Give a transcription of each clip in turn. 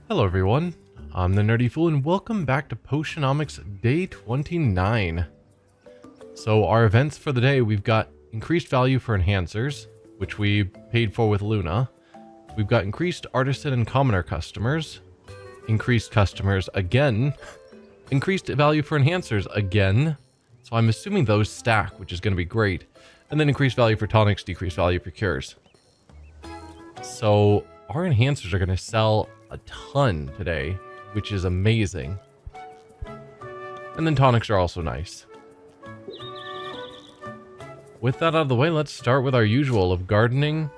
Hello everyone, I'm the Nerdy Fool and welcome back to Potionomics Day 29. So our events for the day, we've got increased value for enhancers, which we paid for with Luna. We've got increased artisan and commoner customers, increased customers again, increased value for enhancers again, so I'm assuming those stack, which is going to be great, and then increased value for tonics, decreased value for cures. So our enhancers are going to sell a ton today, which is amazing. And then tonics are also nice. With that out of the way, let's start with our usual of gardening.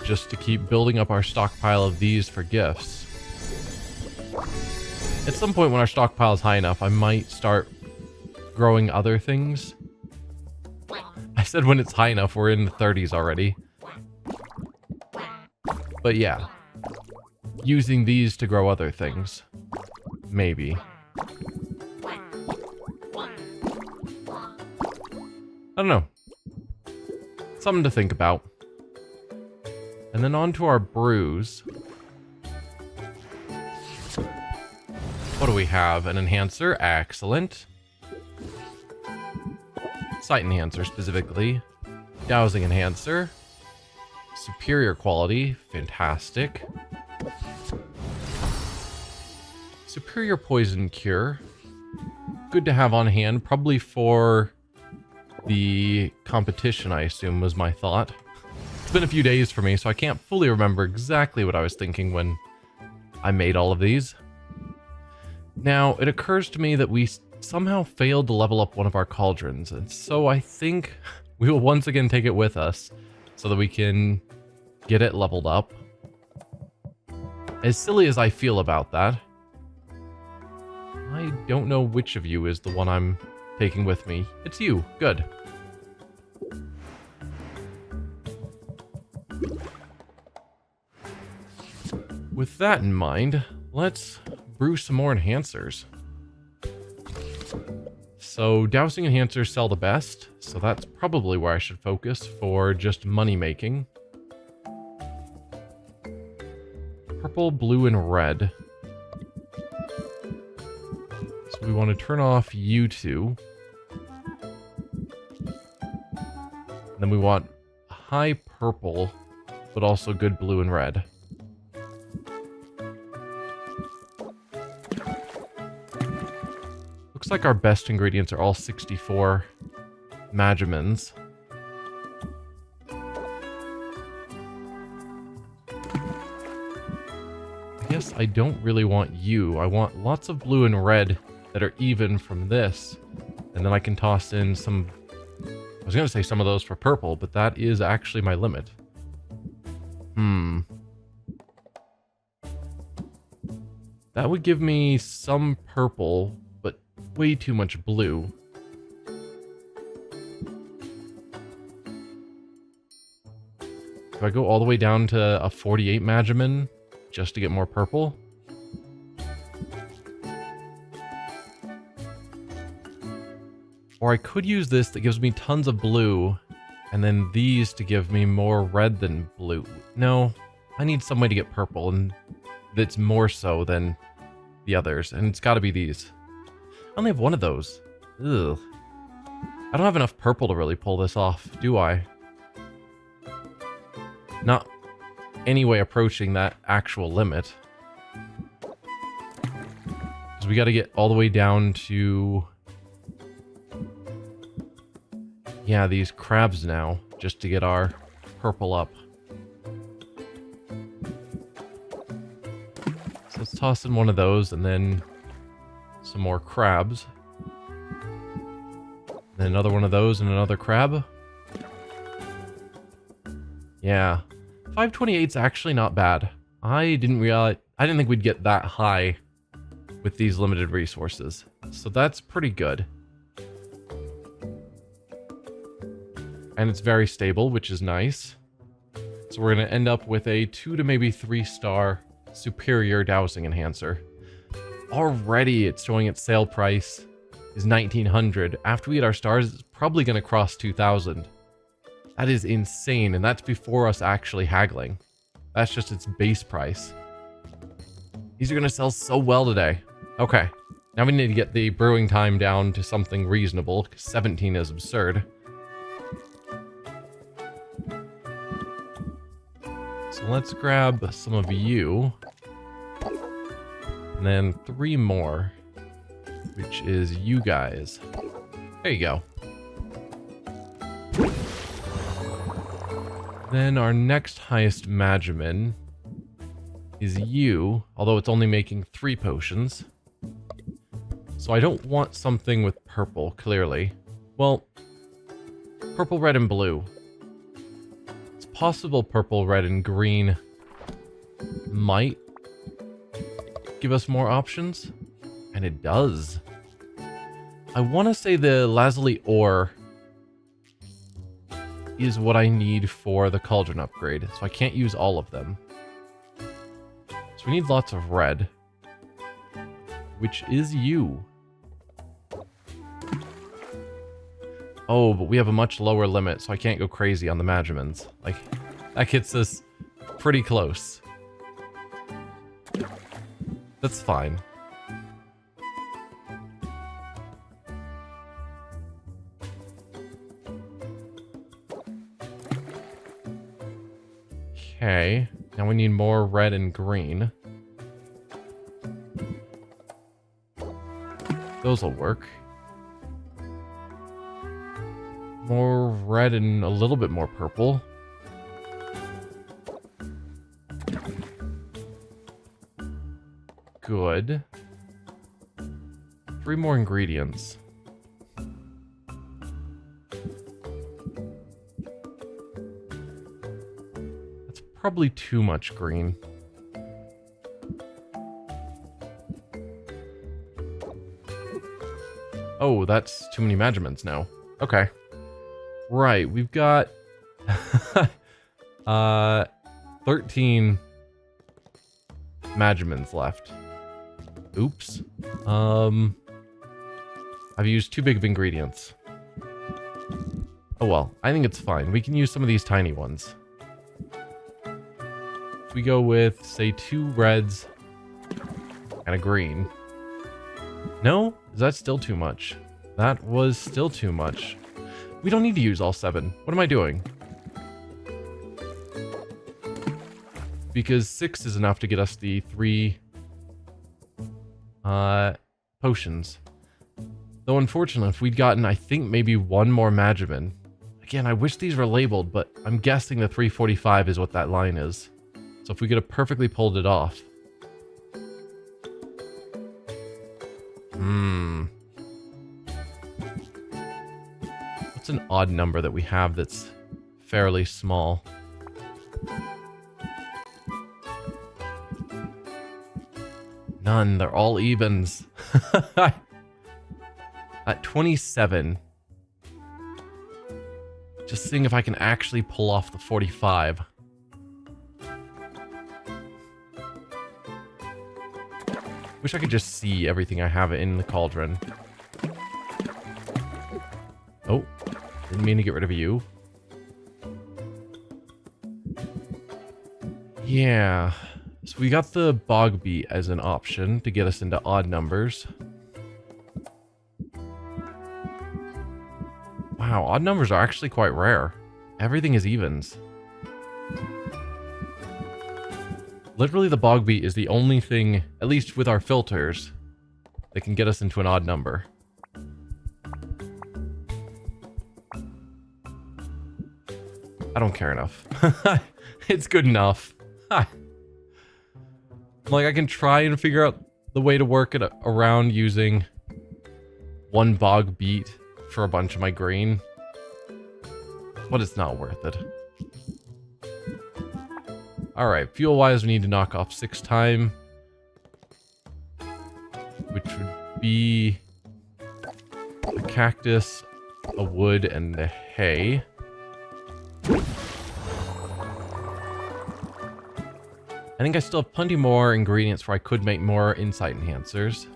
Just to keep building up our stockpile of these for gifts. At some point when our stockpile is high enough, I might start growing other things. I said when it's high enough, we're in the 30s already. But yeah, using these to grow other things. Maybe. I don't know. Something to think about. And then on to our brews. What do we have? An enhancer. Excellent. Sight enhancer specifically. Dowsing enhancer. Superior quality. Fantastic. Superior poison cure. Good to have on hand. Probably for the competition, I assume, was my thought. It's been a few days for me, so I can't fully remember exactly what I was thinking when I made all of these. Now, it occurs to me that we somehow failed to level up one of our cauldrons, and so I think we will once again take it with us so that we can get it leveled up. As silly as I feel about that, I don't know which of you is the one I'm taking with me. It's you. Good. With that in mind, let's brew some more enhancers. So dowsing enhancers sell the best, so that's probably where I should focus for just money making. Purple, blue, and red. So we want to turn off you two. Then we want high purple, but also good blue and red. Looks like our best ingredients are all 64 Magimans. I guess I don't really want you. I want lots of blue and red that are even from this. And then I can toss in some... I was going to say some of those for purple, but that is actually my limit. That would give me some purple, but way too much blue. Do I go all the way down to a 48 Magiman just to get more purple? Or I could use this that gives me tons of blue, and then these to give me more red than blue. No, I need some way to get purple, and that's more so than the others, and it's got to be these. I only have one of those. Ugh. I don't have enough purple to really pull this off, do I? Not any way approaching that actual limit. Because we got to get all the way down to... yeah, these crabs now, just to get our purple up. So let's toss in one of those, and then some more crabs. Then another one of those, and another crab. Yeah. 528's actually not bad. I didn't think we'd get that high with these limited resources. So that's pretty good. And it's very stable, which is nice. So we're going to end up with a 2 to maybe 3-star superior dowsing enhancer. Already it's showing its sale price is 1900. After we get our stars, it's probably going to cross 2000. That is insane, and that's before us actually haggling. That's just its base price. These are going to sell so well today. Okay. Now we need to get the brewing time down to something reasonable, because 17 is absurd. So let's grab some of you. And then 3 more, which is you guys. There you go. Then our next highest Magimin is you, although it's only making 3 potions. So I don't want something with purple, clearly. Well, purple, red, and blue. It's possible purple, red, and green might give us more options. And it does. I want to say the lazuli ore is what I need for the cauldron upgrade. So I can't use all of them. So we need lots of red. Which is you. Oh, but we have a much lower limit, so I can't go crazy on the Magimans. Like, that gets us pretty close. That's fine. Okay, now we need more red and green. Those will work. More red and a little bit more purple. Good. 3 more ingredients. That's probably too much green. Oh, that's too many Magimans now. Okay. Right, we've got 13 Magimans left. Oops. I've used too big of ingredients. Oh well, I think it's fine. We can use some of these tiny ones. We go with, say, 2 reds and a green. No? Is that still too much? That was still too much. We don't need to use all 7. What am I doing? Because 6 is enough to get us the 3 potions. Though unfortunately, if we'd gotten, I think, maybe 1 more Magimin. Again, I wish these were labeled, but I'm guessing the 345 is what that line is. So if we could have perfectly pulled it off. What's an odd number that we have that's fairly small? None. They're all evens. At 27. Just seeing if I can actually pull off the 45. Wish I could just see everything I have in the cauldron. Oh, didn't mean to get rid of you. Yeah. So we got the bog beet as an option to get us into odd numbers. Wow, odd numbers are actually quite rare. Everything is evens. Literally the bog beet is the only thing, at least with our filters, that can get us into an odd number. I don't care enough. It's good enough. Like, I can try and figure out the way to work it around using 1 bog beet for a bunch of my green. But it's not worth it. Alright, fuel-wise, we need to knock off 6 time. Which would be a cactus, a wood, and a hay. I think I still have plenty more ingredients where I could make more insight enhancers.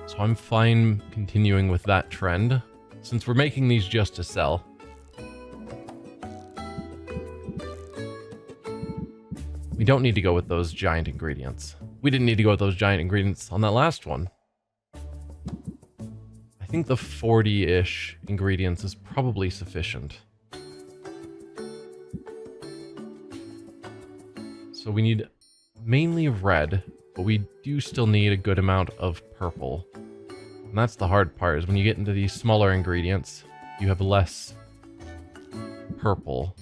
So I'm fine continuing with that trend, since we're making these just to sell. We don't need to go with those giant ingredients. We didn't need to go with those giant ingredients on that last one. I think the 40-ish ingredients is probably sufficient. So we need mainly red, but we do still need a good amount of purple. And that's the hard part, is when you get into these smaller ingredients, you have less purple.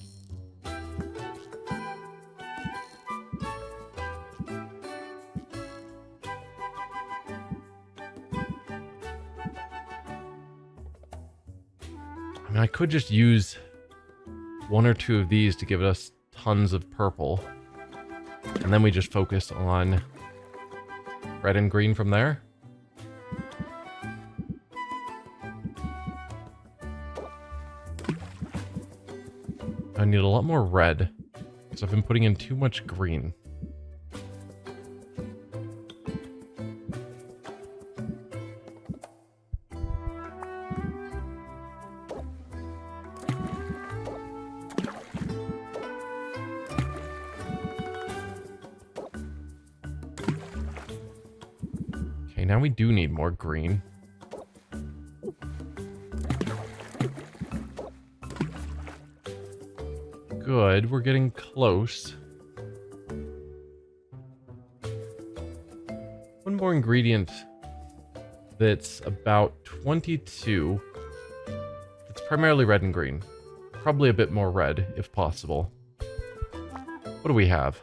I mean, I could just use one or two of these to give us tons of purple. And then we just focus on red and green from there. I need a lot more red, because I've been putting in too much green. Okay, now we do need more green. Good, we're getting close. One more ingredient that's about 22. It's primarily red and green. Probably a bit more red, if possible. What do we have?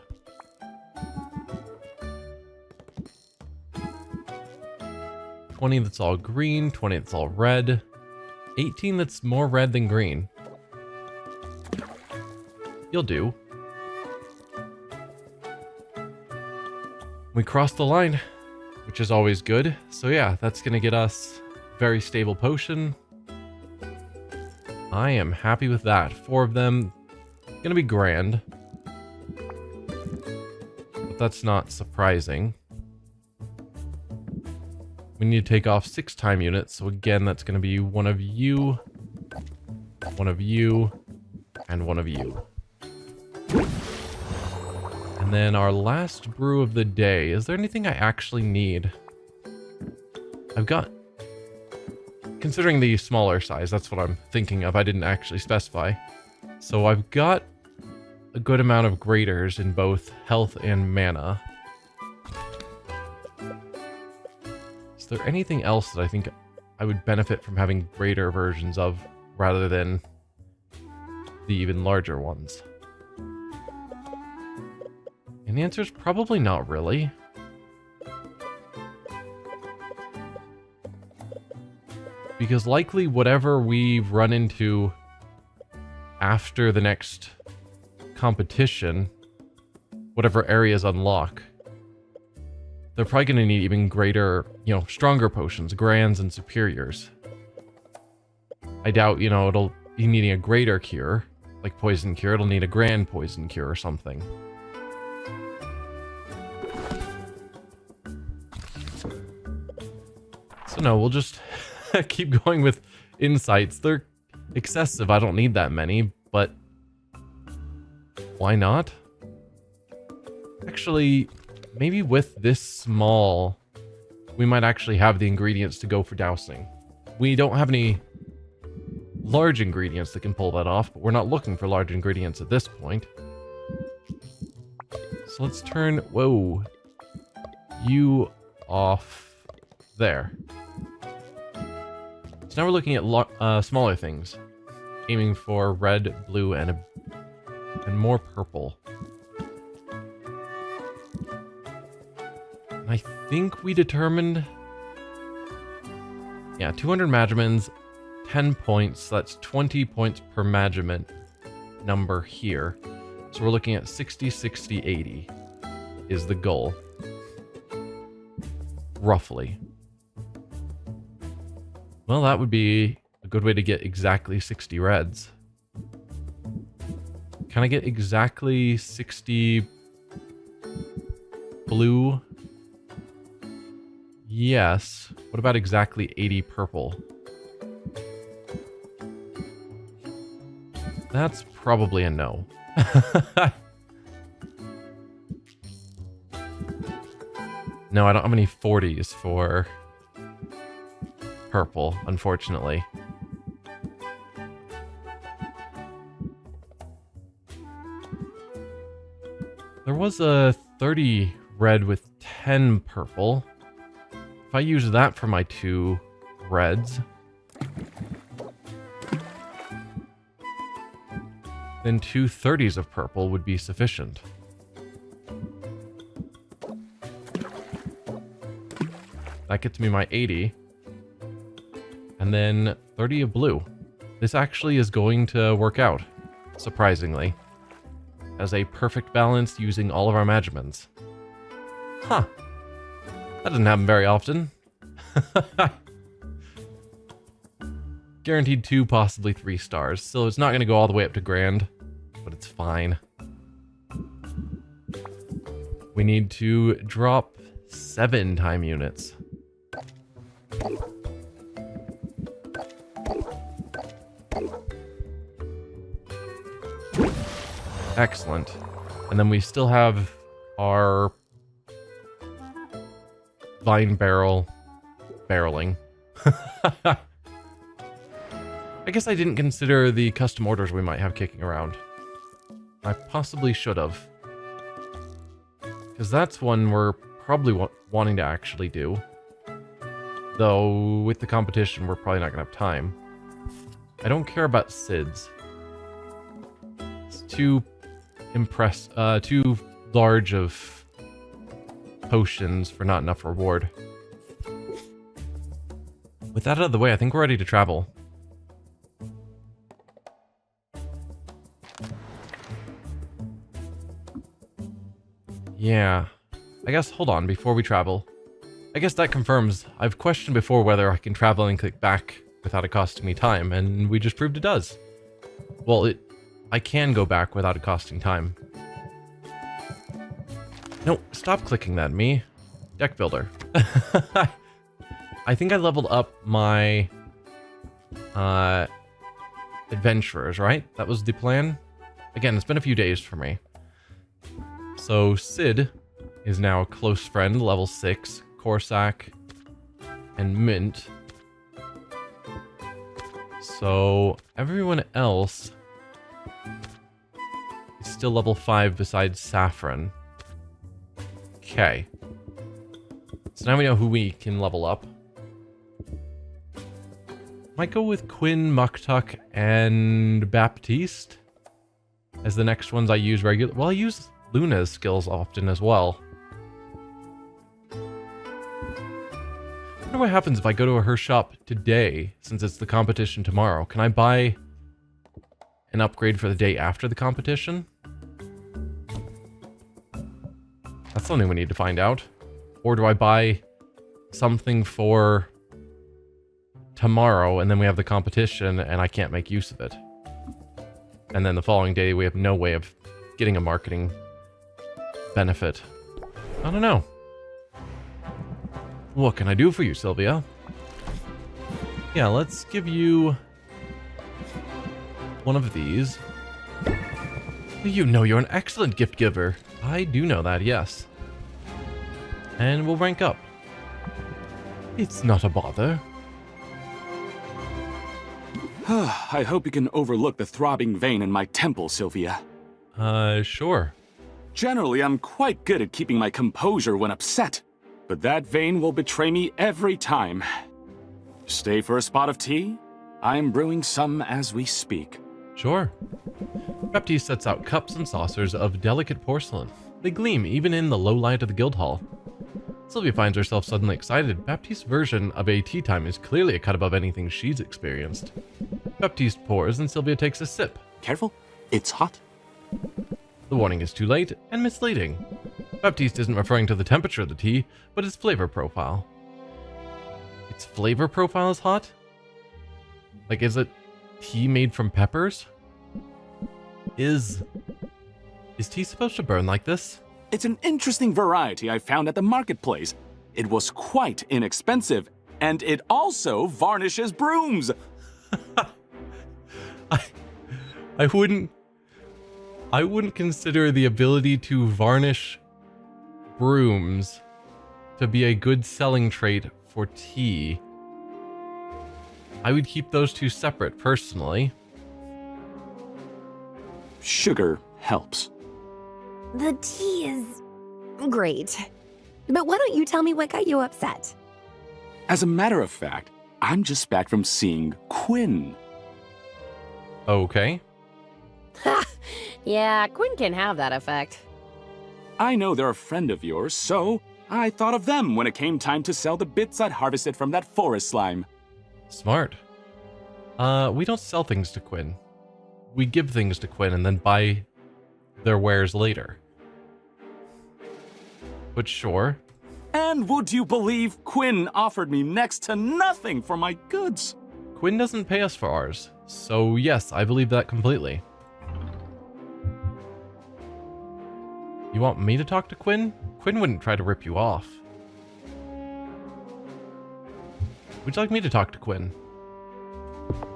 $20 that's all green, 20 that's all red, 18 that's more red than green. You'll do. We crossed the line, which is always good. So yeah, that's gonna get us very stable potion. I am happy with that. 4 of them, gonna be grand. But that's not surprising. We need to take off 6 time units. So again, that's gonna be one of you, and one of you. And then our last brew of the day. Is there anything I actually need? I've got... Considering the smaller size, that's what I'm thinking of. I didn't actually specify. So I've got a good amount of graters in both health and mana. Is there anything else that I think I would benefit from having greater versions of rather than the even larger ones? And the answer is probably not really. Because likely whatever we run into after the next competition, whatever areas unlock, they're probably going to need even greater, stronger potions, grands and superiors. I doubt, it'll be needing a greater cure, like poison cure. It'll need a grand poison cure or something. So no, we'll just keep going with insights. They're excessive. I don't need that many, but why not? Actually, maybe with this small, we might actually have the ingredients to go for dousing. We don't have any large ingredients that can pull that off, but we're not looking for large ingredients at this point. So let's turn, you off there. So now we're looking at smaller things, aiming for red, blue, and more purple. And I think we determined, 200 Magimans, 10 points. That's 20 points per Magiment number here. So we're looking at 60, 60, 80 is the goal, roughly. Well, that would be a good way to get exactly 60 reds. Can I get exactly 60 blue? Yes. What about exactly 80 purple? That's probably a no. No, I don't have any 40s for purple, unfortunately. There was a 30 red with 10 purple. If I use that for my 2 reds, then 2 30s of purple would be sufficient. That gets me my 80. And then 30 of blue. This actually is going to work out, surprisingly, as a perfect balance using all of our measurements. Huh. That doesn't happen very often. Guaranteed 2, possibly 3 stars. So it's not going to go all the way up to grand, but it's fine. We need to drop 7 time units. Excellent. And then we still have our vine barreling. I guess I didn't consider the custom orders we might have kicking around. I possibly should have. Because that's one we're probably wanting to actually do. Though, with the competition, we're probably not going to have time. I don't care about SIDS. It's too large of potions for not enough reward. With that out of the way, I think we're ready to travel. Yeah. I guess, hold on, before we travel. I guess that confirms, I've questioned before whether I can travel and click back without it costing me time, and we just proved it does. Well, I can go back without it costing time. No, stop clicking that at me. Deck builder. I think I leveled up my adventurers, right? That was the plan? Again, it's been a few days for me. So Sid is now a close friend, level 6. Corsac and Mint. So everyone else is still level 5 besides Saffron. Okay. So now we know who we can level up. Might go with Quinn, Muktuk, and Baptiste as the next ones I use regular. Well, I use Luna's skills often as well. I wonder what happens if I go to her shop today, since it's the competition tomorrow. Can I buy an upgrade for the day after the competition? That's something we need to find out. Or do I buy something for tomorrow and then we have the competition and I can't make use of it? And then the following day we have no way of getting a marketing benefit. I don't know. What can I do for you, Sylvia? Yeah, let's give you one of these. You know you're an excellent gift giver. I do know that, yes. And we'll rank up. It's not a bother. I hope you can overlook the throbbing vein in my temple, Sylvia. Sure. Generally, I'm quite good at keeping my composure when upset. But that vein will betray me every time. Stay for a spot of tea? I'm brewing some as we speak. Sure. Baptiste sets out cups and saucers of delicate porcelain. They gleam even in the low light of the guild hall. Sylvia finds herself suddenly excited. Baptiste's version of a tea time is clearly a cut above anything she's experienced. Baptiste pours and Sylvia takes a sip. Careful, it's hot. The warning is too late and misleading. Baptiste isn't referring to the temperature of the tea, but its flavor profile. Its flavor profile is hot? Like, is it tea made from peppers? Is tea supposed to burn like this? It's an interesting variety I found at the marketplace. It was quite inexpensive, and it also varnishes brooms. I wouldn't consider the ability to varnish brooms to be a good selling trait for tea, I would keep those two separate personally. Sugar helps. The tea is great. But why don't you tell me what got you upset? As a matter of fact, I'm just back from seeing Quinn. Okay. Ha! Yeah, Quinn can have that effect. I know they're a friend of yours, so I thought of them when it came time to sell the bits I'd harvested from that forest slime. Smart. We don't sell things to Quinn. We give things to Quinn and then buy their wares later. But sure. And would you believe Quinn offered me next to nothing for my goods? Quinn doesn't pay us for ours. So yes, I believe that completely. You want me to talk to Quinn? Quinn wouldn't try to rip you off. Would you like me to talk to Quinn?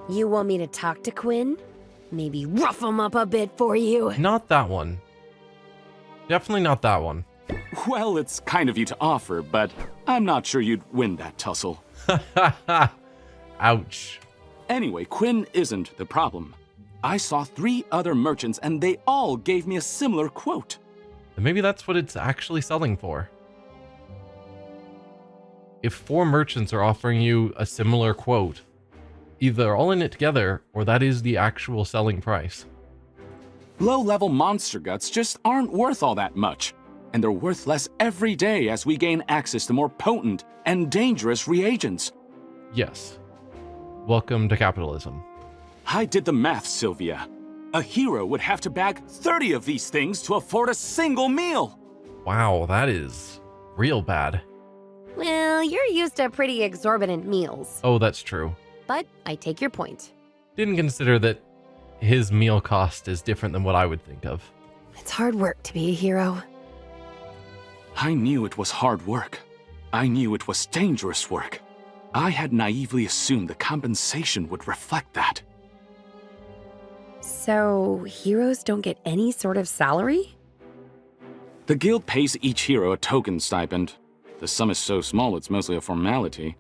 You want me to talk to Quinn? Maybe rough him up a bit for you. Not that one. Definitely not that one. Well, it's kind of you to offer, but I'm not sure you'd win that tussle. Ouch. Anyway, Quinn isn't the problem. I saw 3 other merchants and they all gave me a similar quote. And maybe that's what it's actually selling for. If 4 merchants are offering you a similar quote, either they're all in it together or that is the actual selling price. Low-level monster guts just aren't worth all that much, and they're worth less every day as we gain access to more potent and dangerous reagents. Yes. Welcome to capitalism. I did the math, Sylvia. A hero would have to bag 30 of these things to afford a single meal. Wow, that is real bad. Well, you're used to pretty exorbitant meals. Oh, that's true. But I take your point. Didn't consider that his meal cost is different than what I would think of. It's hard work to be a hero. I knew it was hard work. I knew it was dangerous work. I had naively assumed the compensation would reflect that. So, heroes don't get any sort of salary? The guild pays each hero a token stipend. The sum is so small it's mostly a formality.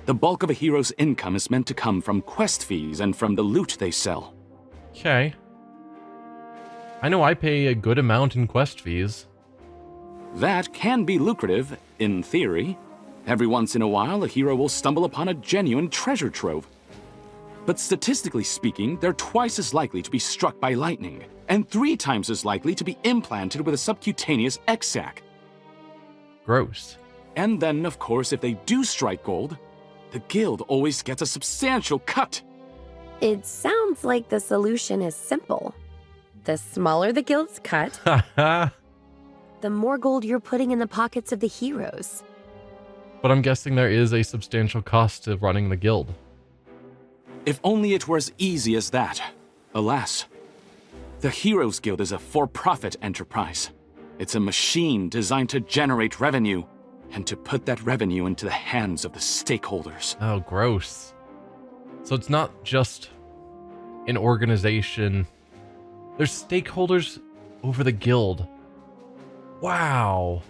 The bulk of a hero's income is meant to come from quest fees and from the loot they sell. Okay. I know I pay a good amount in quest fees. That can be lucrative, in theory. Every once in a while, a hero will stumble upon a genuine treasure trove. But statistically speaking, they're twice as likely to be struck by lightning, and 3 times as likely to be implanted with a subcutaneous X-sac. Gross. And then, of course, if they do strike gold, the guild always gets a substantial cut. It sounds like the solution is simple. The smaller the guild's cut, Haha. the more gold you're putting in the pockets of the heroes. But I'm guessing there is a substantial cost to running the guild. If only it were as easy as that. Alas, the Heroes Guild is a for-profit enterprise. It's a machine designed to generate revenue and to put that revenue into the hands of the stakeholders. Oh, gross. So it's not just an organization. There's stakeholders over the guild. Wow.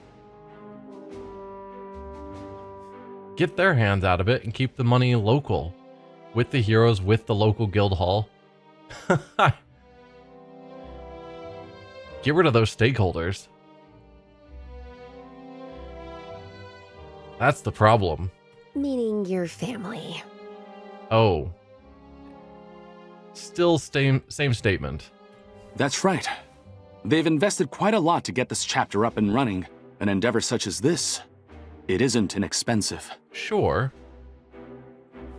Get their hands out of it and keep the money local. With the heroes, with the local guild hall. Get rid of those stakeholders. That's the problem. Meaning your family. Oh. Still same statement. That's right. They've invested quite a lot to get this chapter up and running. An endeavor such as this, it isn't inexpensive. Sure.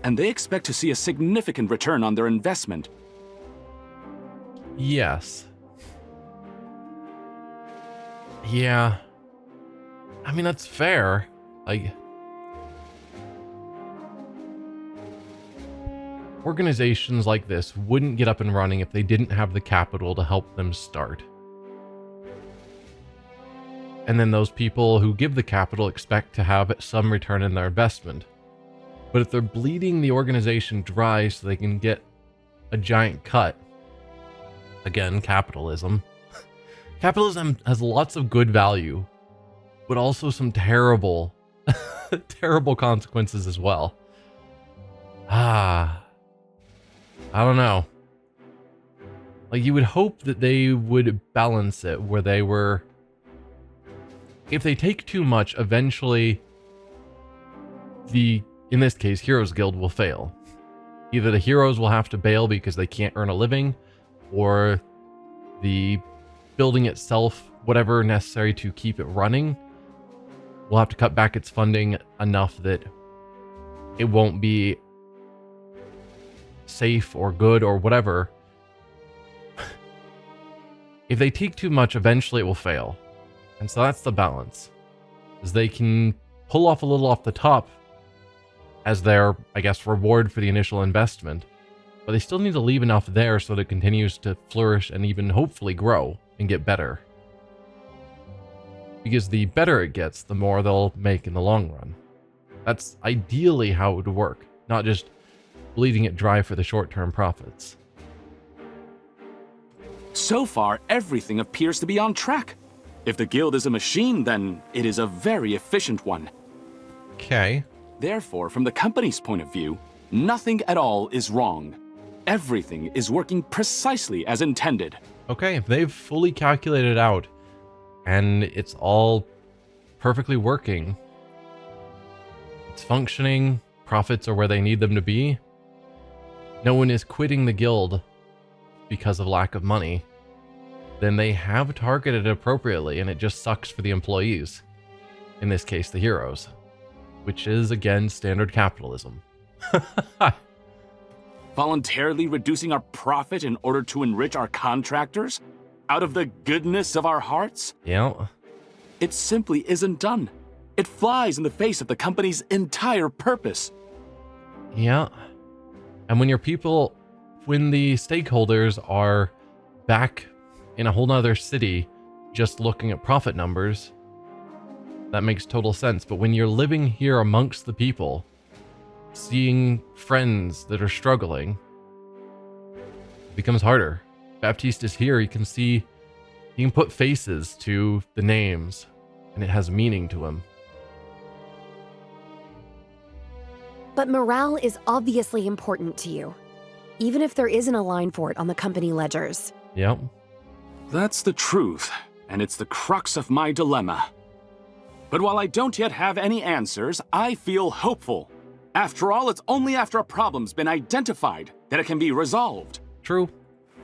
And they expect to see a significant return on their investment. Yes. Yeah. I mean, that's fair. Like, organizations like this wouldn't get up and running if they didn't have the capital to help them start. And then those people who give the capital expect to have some return in their investment. But if they're bleeding the organization dry so they can get a giant cut, again, capitalism. Capitalism has lots of good value, but also some terrible, terrible consequences as well. I don't know. Like, you would hope that they would balance it where they were... If they take too much, eventually in this case, Heroes Guild will fail. Either the heroes will have to bail because they can't earn a living, or the building itself, whatever necessary to keep it running, will have to cut back its funding enough that it won't be safe or good or whatever. If they take too much, eventually it will fail. And so that's the balance. Is they can pull off a little off the top as their, I guess, reward for the initial investment. But they still need to leave enough there so that it continues to flourish and even hopefully grow and get better. Because the better it gets, the more they'll make in the long run. That's ideally how it would work, not just bleeding it dry for the short-term profits. So far, everything appears to be on track. If the guild is a machine, then it is a very efficient one. Okay. Therefore, from the company's point of view, nothing at all is wrong. Everything is working precisely as intended. Okay, if they've fully calculated out and it's all perfectly working, it's functioning, profits are where they need them to be, no one is quitting the guild because of lack of money, then they have targeted it appropriately, and it just sucks for the employees. In this case, the heroes. Which is, again, standard capitalism. Voluntarily reducing our profit in order to enrich our contractors? Out of the goodness of our hearts? Yeah. It simply isn't done. It flies in the face of the company's entire purpose. Yeah. And when when the stakeholders are back in a whole nother city just looking at profit numbers, that makes total sense. But when you're living here amongst the people, seeing friends that are struggling, it becomes harder. Baptiste is here. He can put faces to the names, and it has meaning to him. But morale is obviously important to you, even if there isn't a line for it on the company ledgers. Yep. That's the truth, and it's the crux of my dilemma. But while I don't yet have any answers, I feel hopeful. After all, it's only after a problem's been identified that it can be resolved. True.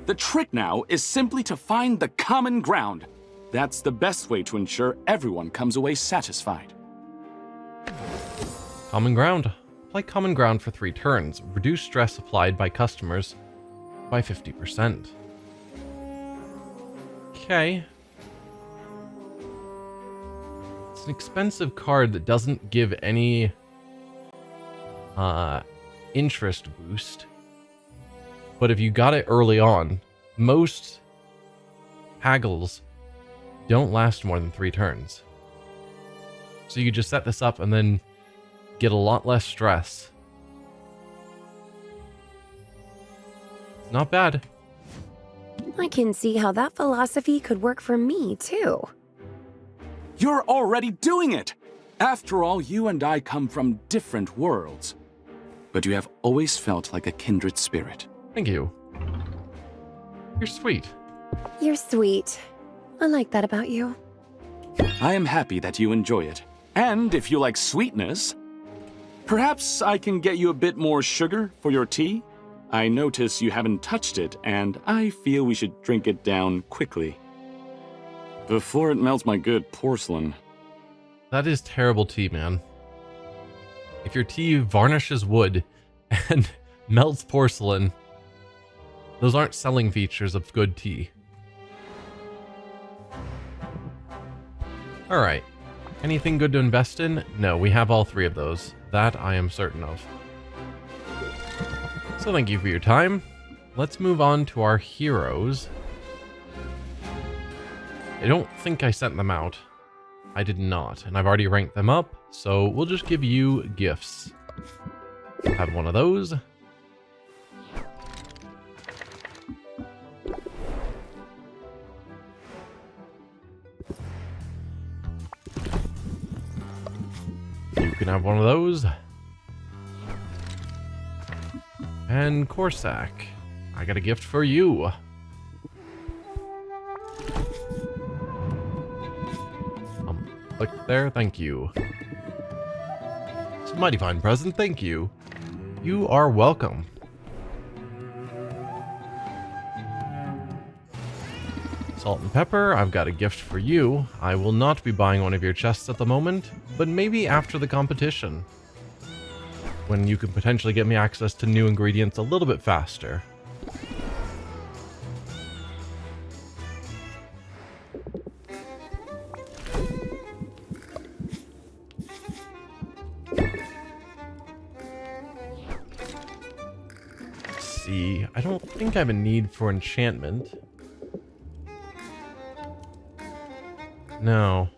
The trick now is simply to find the common ground. That's the best way to ensure everyone comes away satisfied. Common ground. Apply common ground for 3 turns. Reduce stress applied by customers by 50%. Okay. It's an expensive card that doesn't give any interest boost. But if you got it early on, most haggles don't last more than 3 turns. So you just set this up and then get a lot less stress. It's not bad. I can see how that philosophy could work for me, too. You're already doing it! After all, you and I come from different worlds. But you have always felt like a kindred spirit. Thank you. You're sweet. You're sweet. I like that about you. I am happy that you enjoy it. And if you like sweetness, perhaps I can get you a bit more sugar for your tea? I notice you haven't touched it, and I feel we should drink it down quickly. Before it melts my good porcelain. That is terrible tea, man. If your tea varnishes wood and melts porcelain, those aren't selling features of good tea. Alright. Anything good to invest in? No, we have all 3 of those. That I am certain of. So thank you for your time. Let's move on to our heroes. I don't think I sent them out. I did not, and I've already ranked them up, so we'll just give you gifts. Have one of those. can have one of those. And Corsac, I got a gift for you. Click there, thank you. It's a mighty fine present, thank you. You are welcome. Salt and pepper, I've got a gift for you. I will not be buying one of your chests at the moment, but maybe after the competition, when you can potentially get me access to new ingredients a little bit faster. Let's see, I don't think I have a need for enchantment. No.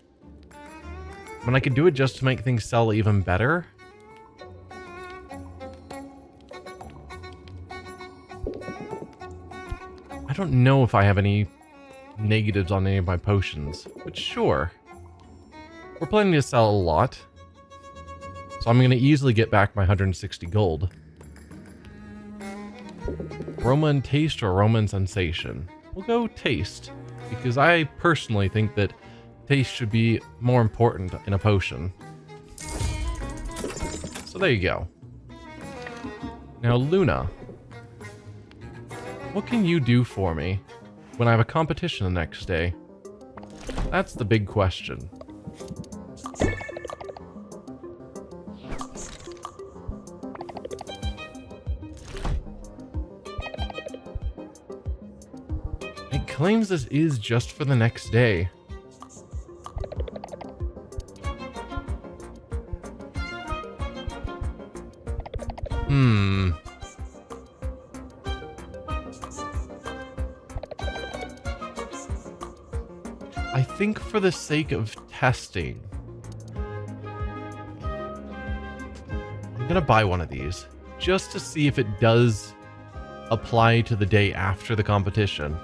I mean, I could do it just to make things sell even better. I don't know if I have any negatives on any of my potions, but sure. We're planning to sell a lot, so I'm going to easily get back my 160 gold. Aroma and taste or aroma and sensation? We'll go taste, because I personally think that taste should be more important in a potion. So there you go. Now, Luna, what can you do for me when I have a competition the next day? That's the big question. It claims this is just for the next day. I think for the sake of testing, I'm gonna buy one of these just to see if it does apply to the day after the competition.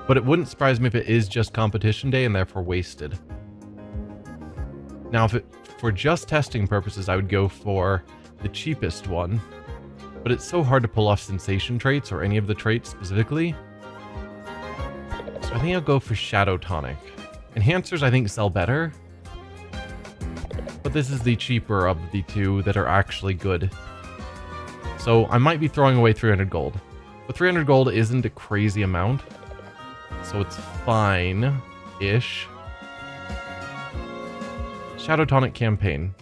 But it wouldn't surprise me if it is just competition day and therefore wasted. Now, if it for just testing purposes, I would go for the cheapest one, but it's so hard to pull off sensation traits or any of the traits specifically. So I think I'll go for Shadow Tonic. Enhancers I think sell better, but this is the cheaper of the two that are actually good. So I might be throwing away 300 gold. But 300 gold isn't a crazy amount, so it's fine-ish. Shadow Tonic campaign.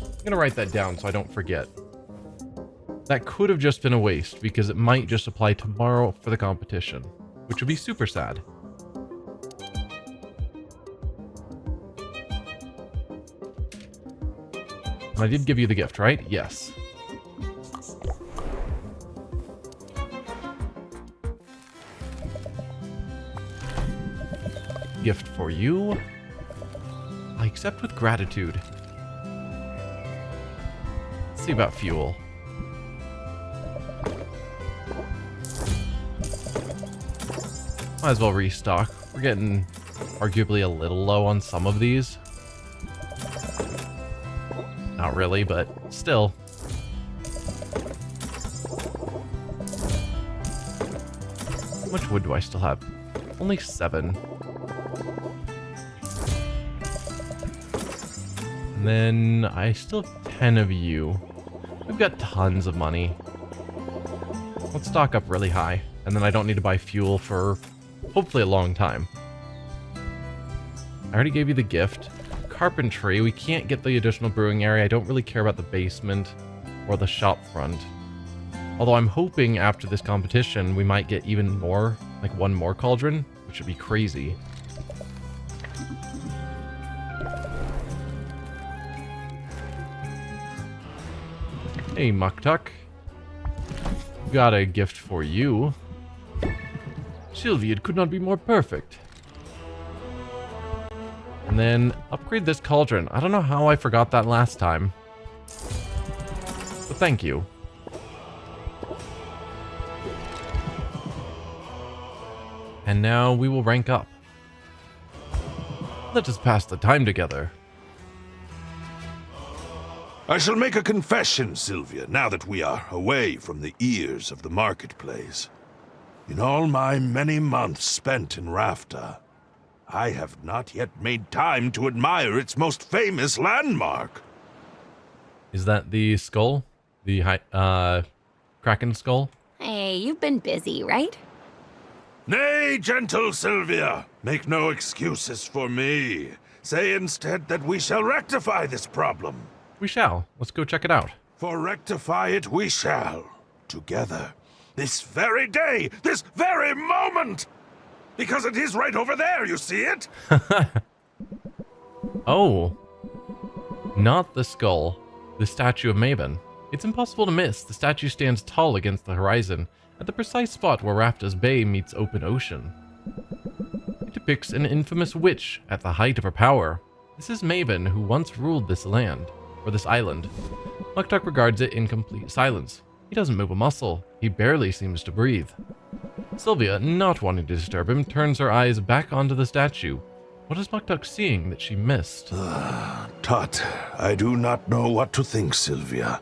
I'm gonna write that down so I don't forget. That could have just been a waste because it might just apply tomorrow for the competition, which would be super sad. And I did give you the gift, right? Yes. Gift for you. I accept with gratitude. Let's see about fuel. Might as well restock. We're getting arguably a little low on some of these. Not really, but still. How much wood do I still have? Only 7. And then I still have 10 of you. We've got tons of money. Let's stock up really high, and then I don't need to buy fuel for hopefully a long time. I already gave you the gift. Carpentry, we can't get the additional brewing area. I don't really care about the basement or the shop front. Although I'm hoping after this competition we might get even more, like one more cauldron, which would be crazy. Hey, Muktuk. Got a gift for you. Sylvie, it could not be more perfect. And then upgrade this cauldron. I don't know how I forgot that last time, but thank you. And now we will rank up. Let us pass the time together. I shall make a confession, Sylvia, now that we are away from the ears of the marketplace. In all my many months spent in Rafta, I have not yet made time to admire its most famous landmark. Is that the skull? The Kraken skull? Hey, you've been busy, right? Nay, gentle Sylvia, make no excuses for me. Say instead that we shall rectify this problem. We shall. Let's go check it out. For rectify it we shall. Together. This very day. This very moment. Because it is right over there, you see it? Oh. Not the skull. The statue of Maven. It's impossible to miss. The statue stands tall against the horizon, at the precise spot where Rafta's bay meets open ocean. It depicts an infamous witch at the height of her power. This is Maven, who once ruled this land, or this island. Muktuk regards it in complete silence. He doesn't move a muscle. He barely seems to breathe. Sylvia, not wanting to disturb him, turns her eyes back onto the statue. What is Muktuk seeing that she missed? Tut, I do not know what to think, Sylvia.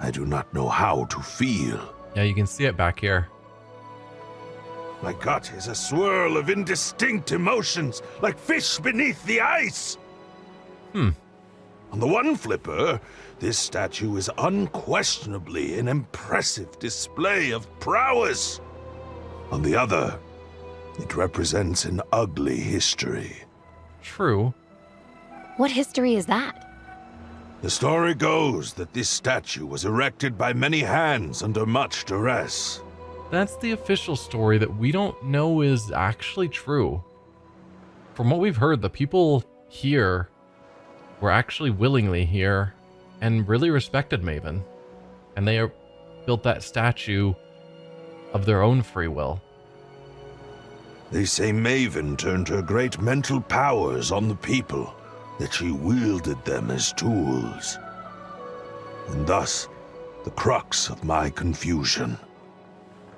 I do not know how to feel. Yeah, you can see it back here. My gut is a swirl of indistinct emotions, like fish beneath the ice. On the one flipper, this statue is unquestionably an impressive display of prowess. On the other, it represents an ugly history. True. What history is that? The story goes that this statue was erected by many hands under much duress. That's the official story that we don't know is actually true. From what we've heard, the people here were actually willingly here and really respected Maven. And they built that statue of their own free will. They say Maven turned her great mental powers on the people, that she wielded them as tools. And thus, the crux of my confusion.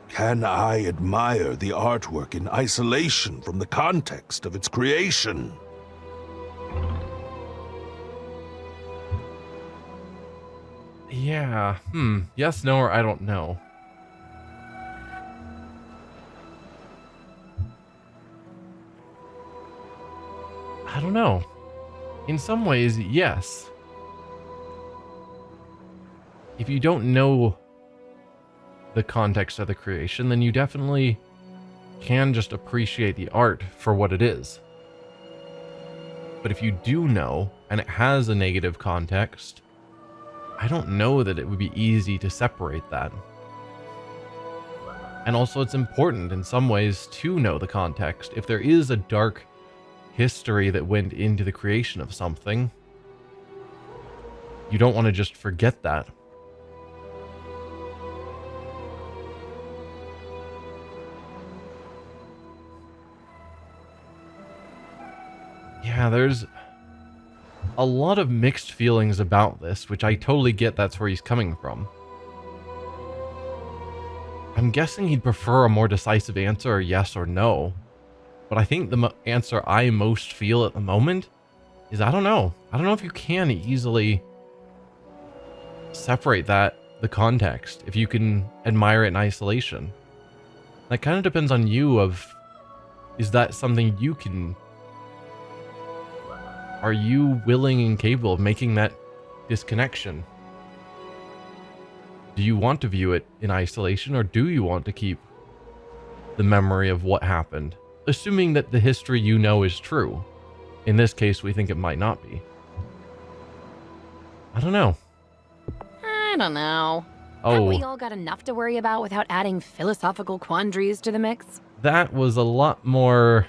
Can I admire the artwork in isolation from the context of its creation? Yeah, yes, no, or I don't know. I don't know. In some ways, yes. If you don't know the context of the creation, then you definitely can just appreciate the art for what it is. But if you do know, and it has a negative context, I don't know that it would be easy to separate that. And also, it's important in some ways to know the context. If there is a dark history that went into the creation of something, you don't want to just forget that. Yeah, there's a lot of mixed feelings about this, which I totally get that's where he's coming from. I'm guessing he'd prefer a more decisive answer, yes or no. But I think the answer I most feel at the moment is I don't know. I don't know if you can easily separate the context, if you can admire it in isolation. That kind of depends on you is that something you can... Are you willing and capable of making that disconnection? Do you want to view it in isolation, or do you want to keep the memory of what happened? Assuming that the history you know is true. In this case, we think it might not be. I don't know. I don't know. Oh, Haven't we all got enough to worry about without adding philosophical quandaries to the mix? that was a lot more...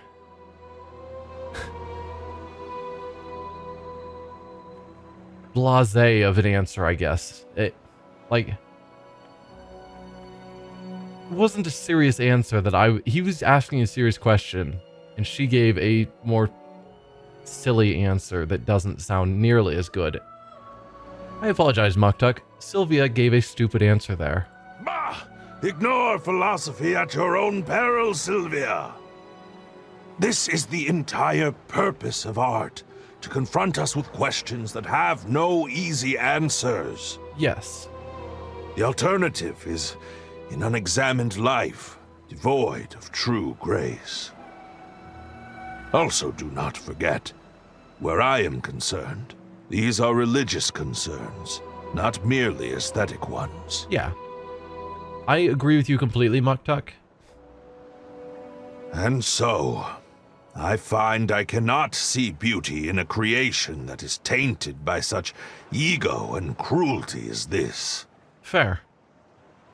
blasé of an answer, I guess. It wasn't a serious answer that he was asking a serious question, and she gave a more silly answer that doesn't sound nearly as good. I apologize, Muktuk. Sylvia gave a stupid answer there. Bah! Ignore philosophy at your own peril, Sylvia. This is the entire purpose of art, to confront us with questions that have no easy answers. Yes. The alternative is an unexamined life, devoid of true grace. Also, do not forget, where I am concerned, these are religious concerns, not merely aesthetic ones. Yeah. I agree with you completely, Muktuk. And so, I find I cannot see beauty in a creation that is tainted by such ego and cruelty as this. Fair.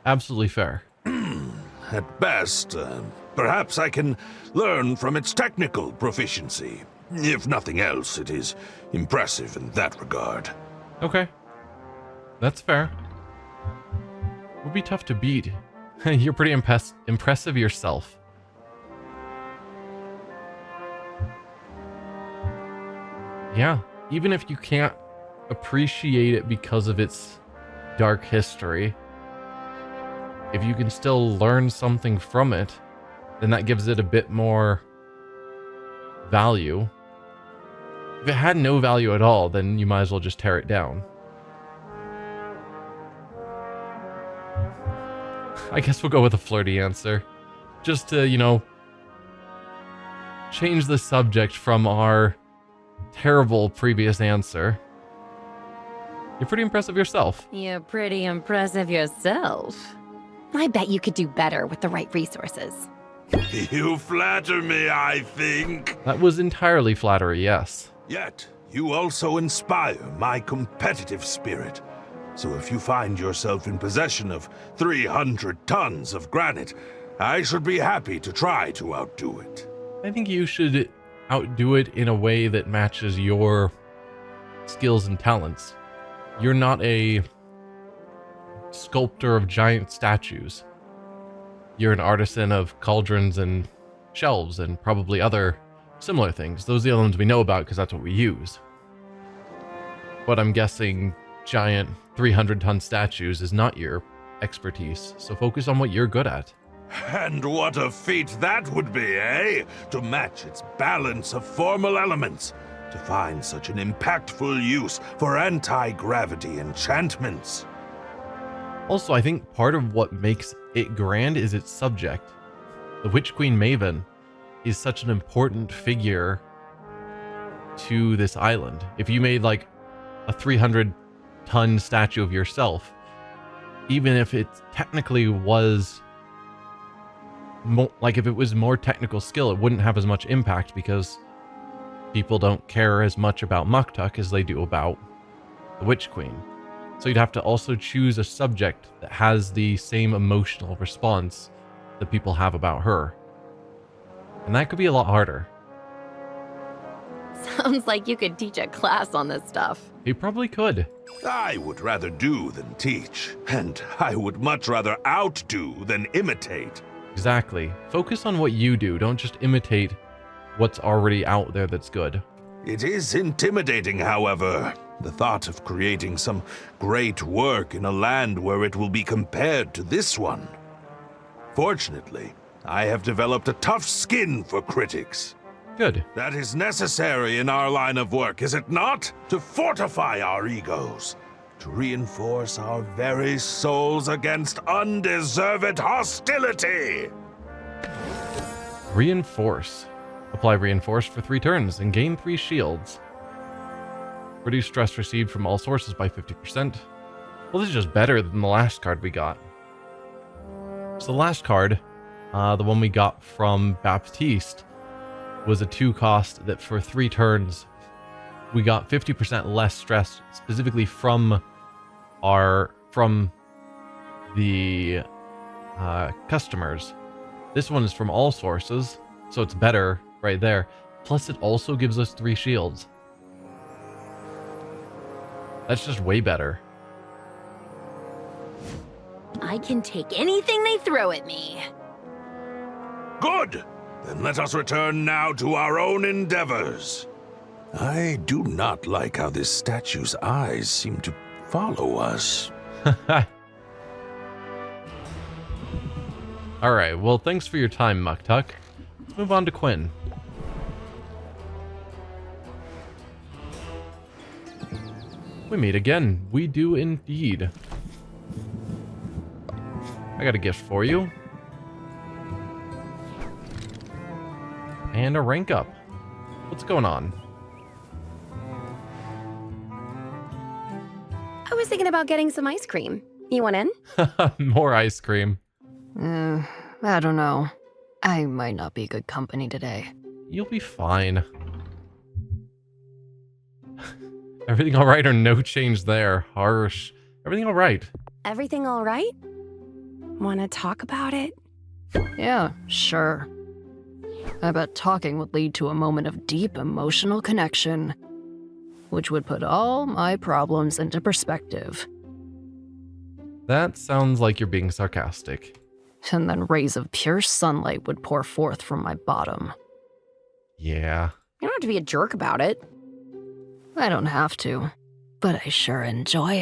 Absolutely fair. At best, perhaps I can learn from its technical proficiency. If nothing else, it is impressive in that regard. Okay. That's fair. Would be tough to beat. You're pretty impressive yourself. Yeah, even if you can't appreciate it because of its dark history, if you can still learn something from it, then that gives it a bit more value. If it had no value at all, then you might as well just tear it down. I guess we'll go with a flirty answer. Just to, you know, change the subject from our terrible previous answer. You're pretty impressive yourself. You're pretty impressive yourself. I bet you could do better with the right resources. You flatter me, I think. That was entirely flattery, yes. Yet, you also inspire my competitive spirit. So if you find yourself in possession of 300 tons of granite, I should be happy to try to outdo it. I think you should outdo it in a way that matches your skills and talents. You're not a sculptor of giant statues. You're an artisan of cauldrons and shelves and probably other similar things. Those are the ones we know about because that's what we use. But I'm guessing giant 300-ton statues is not your expertise, so focus on what you're good at. And what a feat that would be, eh? To match its balance of formal elements. To find such an impactful use for anti-gravity enchantments. Also, I think part of what makes it grand is its subject. The Witch Queen Maven is such an important figure to this island. If you made like a 300-ton statue of yourself, even if it technically was if it was more technical skill, it wouldn't have as much impact because people don't care as much about Muktuk as they do about the Witch Queen. So you'd have to also choose a subject that has the same emotional response that people have about her. And that could be a lot harder. Sounds like you could teach a class on this stuff. You probably could. I would rather do than teach, and I would much rather outdo than imitate. Exactly. Focus on what you do. Don't just imitate what's already out there that's good. It is intimidating, however, the thought of creating some great work in a land where it will be compared to this one. Fortunately, I have developed a tough skin for critics. Good. That is necessary in our line of work, is it not? To fortify our egos, to reinforce our very souls against undeserved hostility. Reinforce. Apply Reinforce for 3 turns and gain 3 shields. Reduce stress received from all sources by 50%. Well, this is just better than the last card we got. So the last card, the one we got from Baptiste, was a 2-cost that for 3 turns, we got 50% less stress, specifically from the customers. This one is from all sources, so it's better right there. Plus, it also gives us 3 shields. That's just way better. I can take anything they throw at me. Good! Then let us return now to our own endeavors. I do not like how this statue's eyes seem to follow us. Alright, well, thanks for your time, Muktuk. Let's move on to Quinn. We meet again. We do indeed. I got a gift for you. And a rank up. What's going on? I was thinking about getting some ice cream. You want in? More ice cream. I don't know. I might not be good company today. You'll be fine. Everything all right or no change there? Harsh. Everything all right? Everything all right? Want to talk about it? Yeah, sure. I bet talking would lead to a moment of deep emotional connection, which would put all my problems into perspective. That sounds like you're being sarcastic. And then rays of pure sunlight would pour forth from my bottom. Yeah. You don't have to be a jerk about it. I don't have to, but I sure enjoy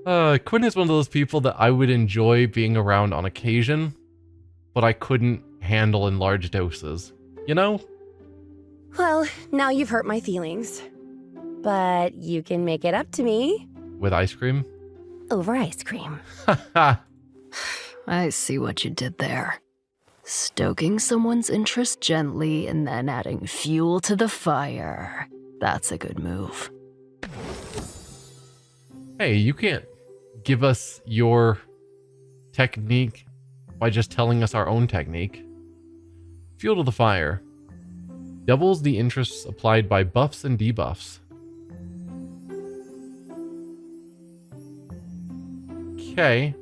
it. Quinn is one of those people that I would enjoy being around on occasion, but I couldn't handle in large doses. You know? Well, now you've hurt my feelings. But you can make it up to me With ice cream? over ice cream. Haha. I see what you did there. Stoking someone's interest gently and then adding fuel to the fire. That's a good move. Hey, you can't give us your technique by just telling us our own technique. Fuel to the fire. Doubles the interests applied by buffs and debuffs. Okay.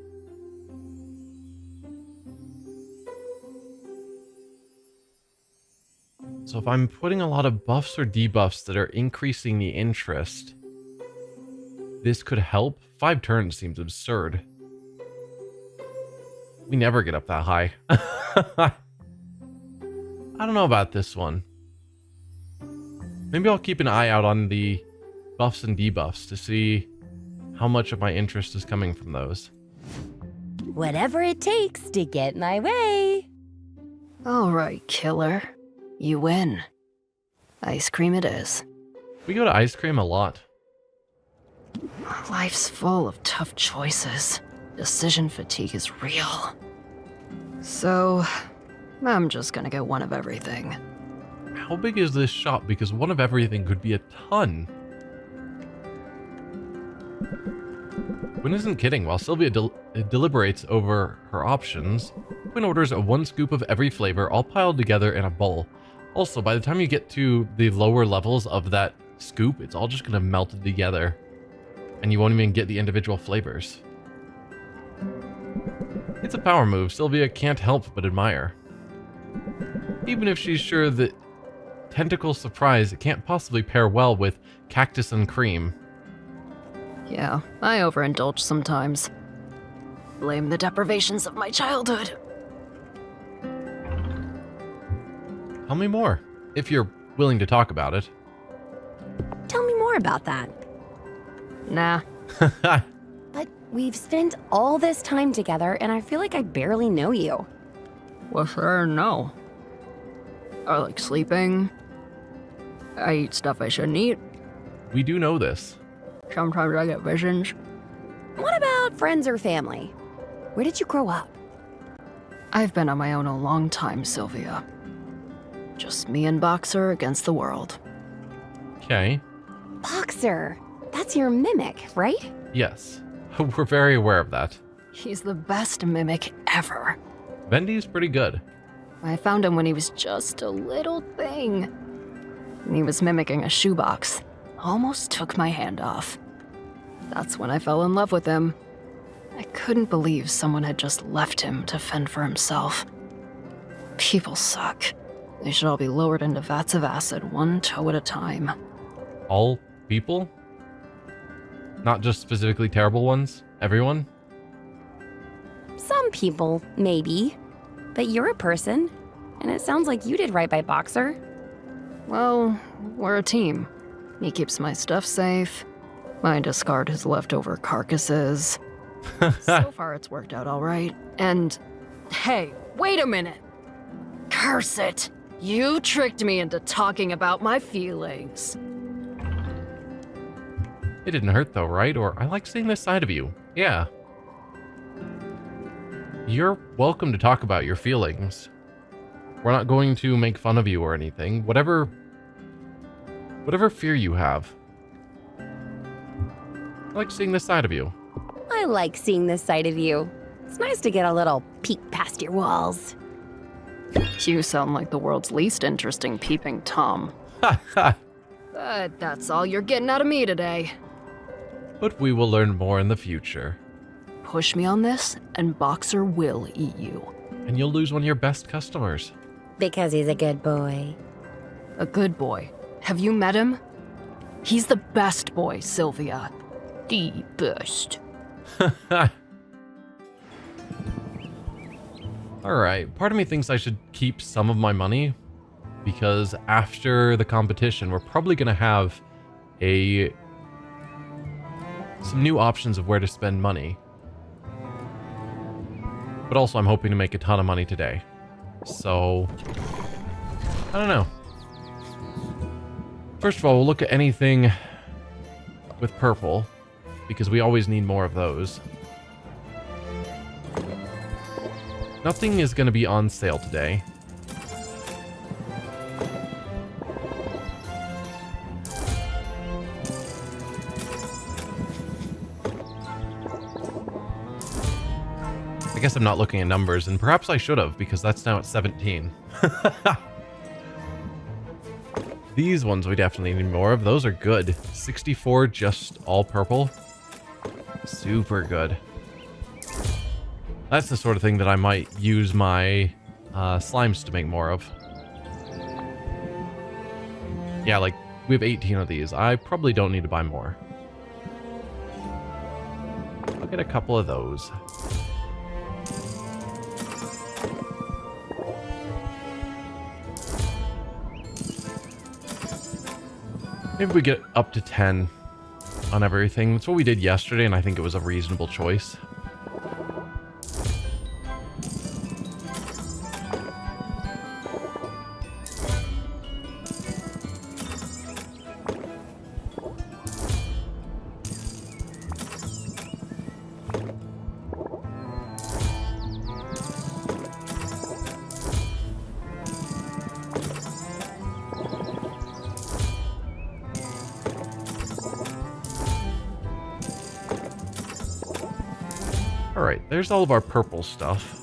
So if I'm putting a lot of buffs or debuffs that are increasing the interest, this could help. 5 turns seems absurd. We never get up that high. I don't know about this one. Maybe I'll keep an eye out on the buffs and debuffs to see how much of my interest is coming from those. Whatever it takes to get my way. All right, killer. You win. Ice cream it is. We go to ice cream a lot. Life's full of tough choices. Decision fatigue is real. So, I'm just gonna get one of everything. How big is this shop? Because one of everything could be a ton. Quinn isn't kidding. While Sylvia deliberates over her options, Quinn orders a 1 scoop of every flavor, all piled together in a bowl. Also, by the time you get to the lower levels of that scoop, it's all just going to melt together. And you won't even get the individual flavors. It's a power move Sylvia can't help but admire. Even if she's sure that Tentacle Surprise can't possibly pair well with Cactus and Cream. Yeah, I overindulge sometimes. Blame the deprivations of my childhood. Tell me more, if you're willing to talk about it. Tell me more about that. Nah, But we've spent all this time together, and I feel like I barely know you. what's there? No. I like sleeping. I eat stuff I shouldn't eat. We do know this. Sometimes I get visions. What about friends or family? Where did you grow up? I've been on my own a long time, Sylvia. Just me and Boxer against the world. Okay. Boxer. That's your mimic, right? Yes. We're very aware of that. He's the best mimic ever. Vendy's pretty good. I found him when he was just a little thing. He was mimicking a shoebox. Almost took my hand off. That's when I fell in love with him. I couldn't believe someone had just left him to fend for himself. People suck. They should all be lowered into vats of acid, 1 toe at a time. All people? Not just specifically terrible ones? Everyone? Some people, maybe. But you're a person, and it sounds like you did right by Boxer. Well, we're a team. He keeps my stuff safe. I discard his leftover carcasses. So far, it's worked out all right. And, hey, wait a minute. Curse it. You tricked me into talking about my feelings. It didn't hurt though, right? Or I like seeing this side of you. Yeah. You're welcome to talk about your feelings. We're not going to make fun of you or anything. Whatever fear you have. I like seeing this side of you. I like seeing this side of you. It's nice to get a little peek past your walls. You sound like the world's least interesting peeping Tom. Ha ha! But that's all you're getting out of me today. But we will learn more in the future. Push me on this, and Boxer will eat you. And you'll lose one of your best customers. Because he's a good boy. A good boy. Have you met him? He's the best boy, Sylvia. The best. Alright, part of me thinks I should keep some of my money, because after the competition, we're probably going to have some new options of where to spend money. But also I'm hoping to make a ton of money today. So, I don't know. First of all, we'll look at anything with purple, because we always need more of those. Nothing is going to be on sale today. I guess I'm not looking at numbers, and perhaps I should have, because that's now at 17. These ones we definitely need more of. Those are good. 64 just all purple. Super good. That's the sort of thing that I might use my slimes to make more of. Yeah, like, we have 18 of these. I probably don't need to buy more. I'll get a couple of those. Maybe we get up to 10 on everything. That's what we did yesterday, and I think it was a reasonable choice. Alright, there's all of our purple stuff.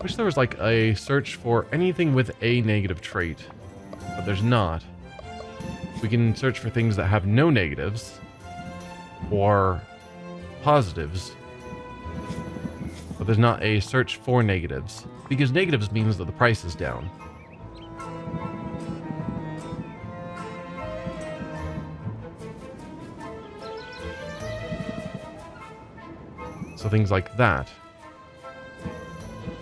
Wish there was like a search for anything with a negative trait, but there's not. We can search for things that have no negatives or positives, but there's not a search for negatives, because negatives means that the price is down. So things like that.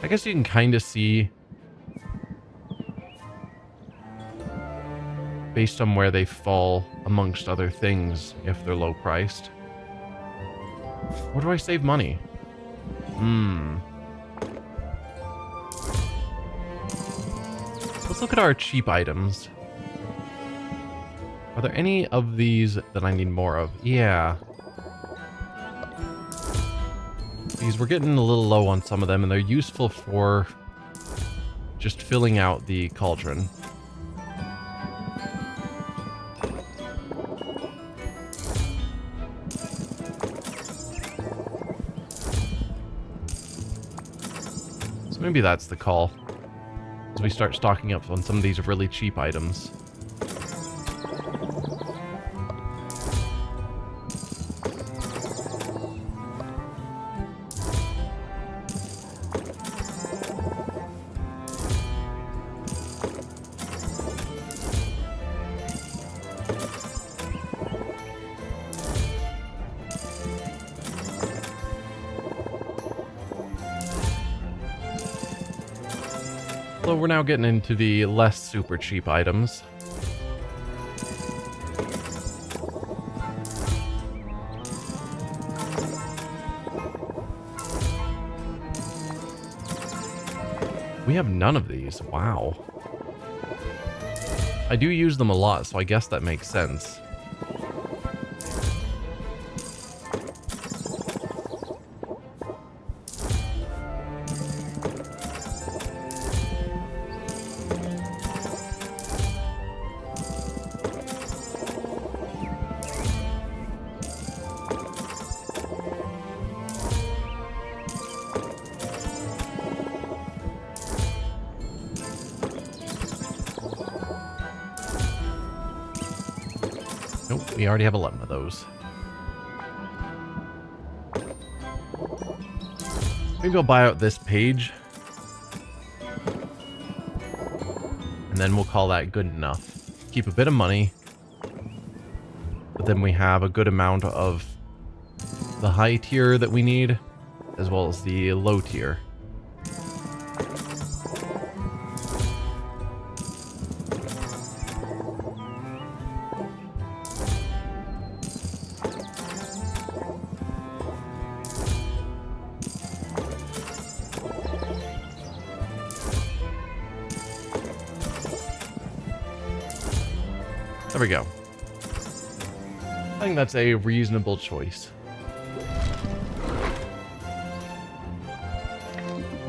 I guess you can kind of see based on where they fall amongst other things if they're low priced. Where do I save money? Let's look at our cheap items. Are there any of these that I need more of? Yeah. Because we're getting a little low on some of them, and they're useful for just filling out the cauldron. So maybe that's the call, as we start stocking up on some of these really cheap items. So we're now getting into the less super cheap items. We have none of these. Wow. I do use them a lot, so I guess that makes sense. Nope, we already have 11 of those. Maybe I'll buy out this page. And then we'll call that good enough. Keep a bit of money. But then we have a good amount of the high tier that we need, as well as the low tier. There we go. I think that's a reasonable choice.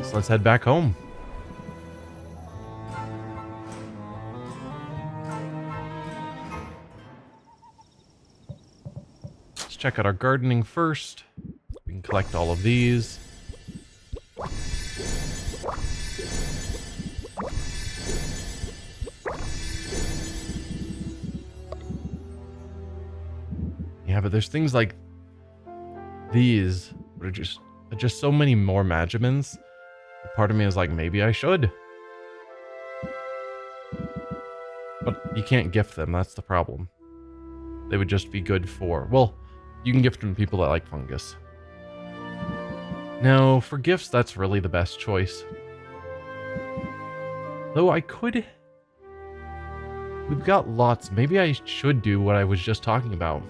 So let's head back home. Let's check out our gardening first. We can collect all of these. Yeah, but there's things like these that are just so many more Magimans. Part of me is like, maybe I should. But you can't gift them, that's the problem. They would just be good for... Well, you can gift them to people that like fungus. No, for gifts, that's really the best choice. Though I could... We've got lots. Maybe I should do what I was just talking about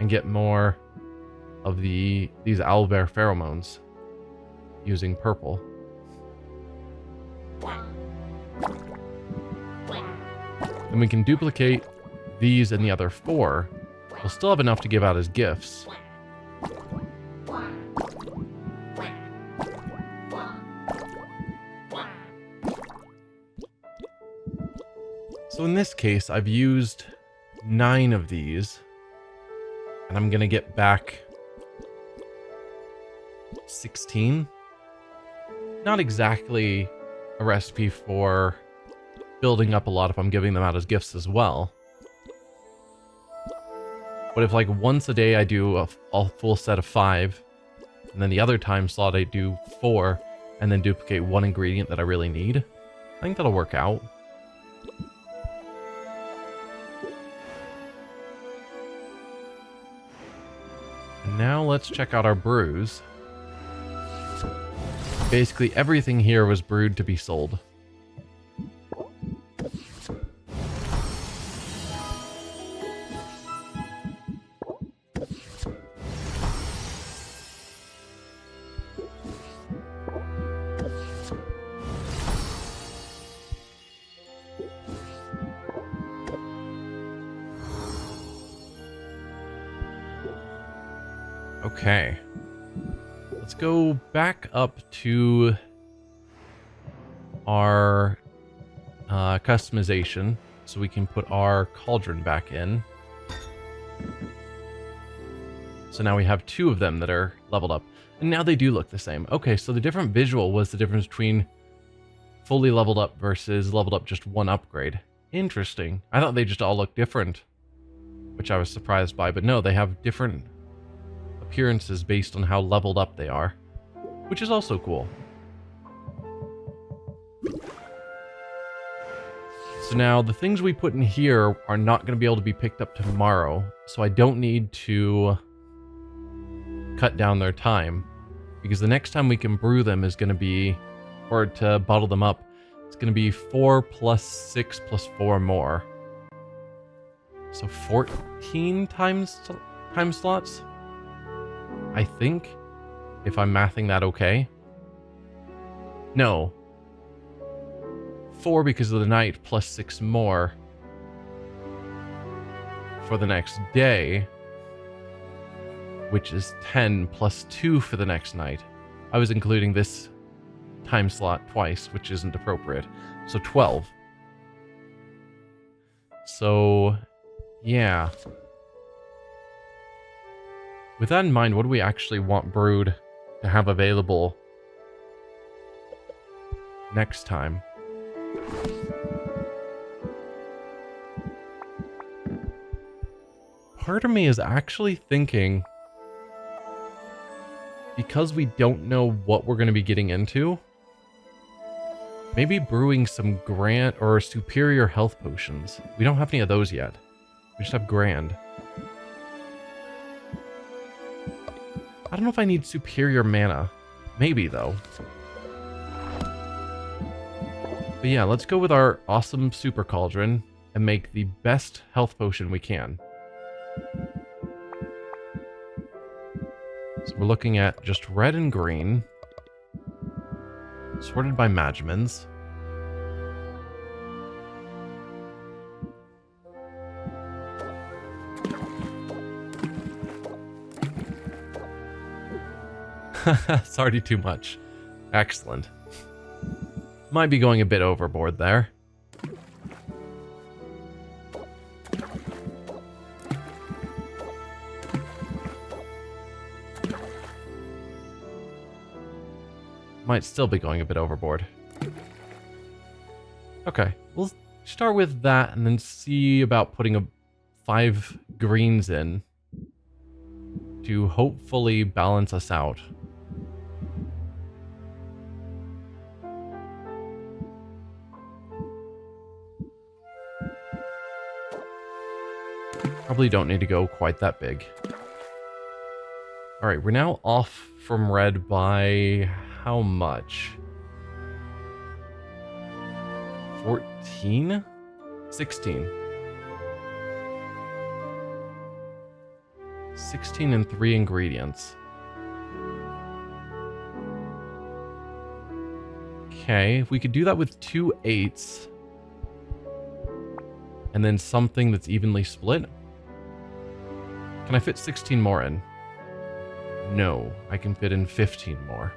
and get more of these owlbear pheromones using purple. And we can duplicate these and the other 4. We'll still have enough to give out as gifts. So in this case, I've used 9 of these. And I'm gonna get back 16. Not exactly a recipe for building up a lot if I'm giving them out as gifts as well. But if like once a day I do a full set of 5, and then the other time slot I do 4, and then duplicate 1 ingredient that I really need, I think that'll work out. And now let's check out our brews. Basically everything here was brewed to be sold. Okay. Let's go back up to our customization so we can put our cauldron back in. So now we have 2 of them that are leveled up. And now they do look the same. Okay, so the different visual was the difference between fully leveled up versus leveled up just 1 upgrade. Interesting. I thought they just all looked different, which I was surprised by. But no, they have different appearances based on how leveled up they are, which is also cool. So now the things we put in here are not going to be able to be picked up tomorrow, so I don't need to cut down their time, because the next time we can brew them is going to be, or to bottle them up, it's going to be 4 plus 6 plus 4 more. So 14 time slots? I think, if I'm mathing that okay. No. 4 because of the night plus 6 more. for the next day, which is 10 plus 2 for the next night. I was including this time slot twice, which isn't appropriate. So 12. So, yeah. With that in mind, what do we actually want brewed to have available next time? Part of me is actually thinking, because we don't know what we're going to be getting into, maybe brewing some grand or superior health potions. We don't have any of those yet. We just have grand. I don't know if I need superior mana. Maybe, though. But yeah, let's go with our awesome super cauldron and make the best health potion we can. So we're looking at just red and green, sorted by Magimans. It's already too much. Excellent. Might be going a bit overboard there. Might still be going a bit overboard. Okay, we'll start with that and then see about putting 5 greens in to hopefully balance us out. Probably don't need to go quite that big. Alright, we're now off from red by how much? 14? 16. 16 and 3 ingredients. Okay, we could do that with 2 8s. And then something that's evenly split. Can I fit 16 more in? No, I can fit in 15 more.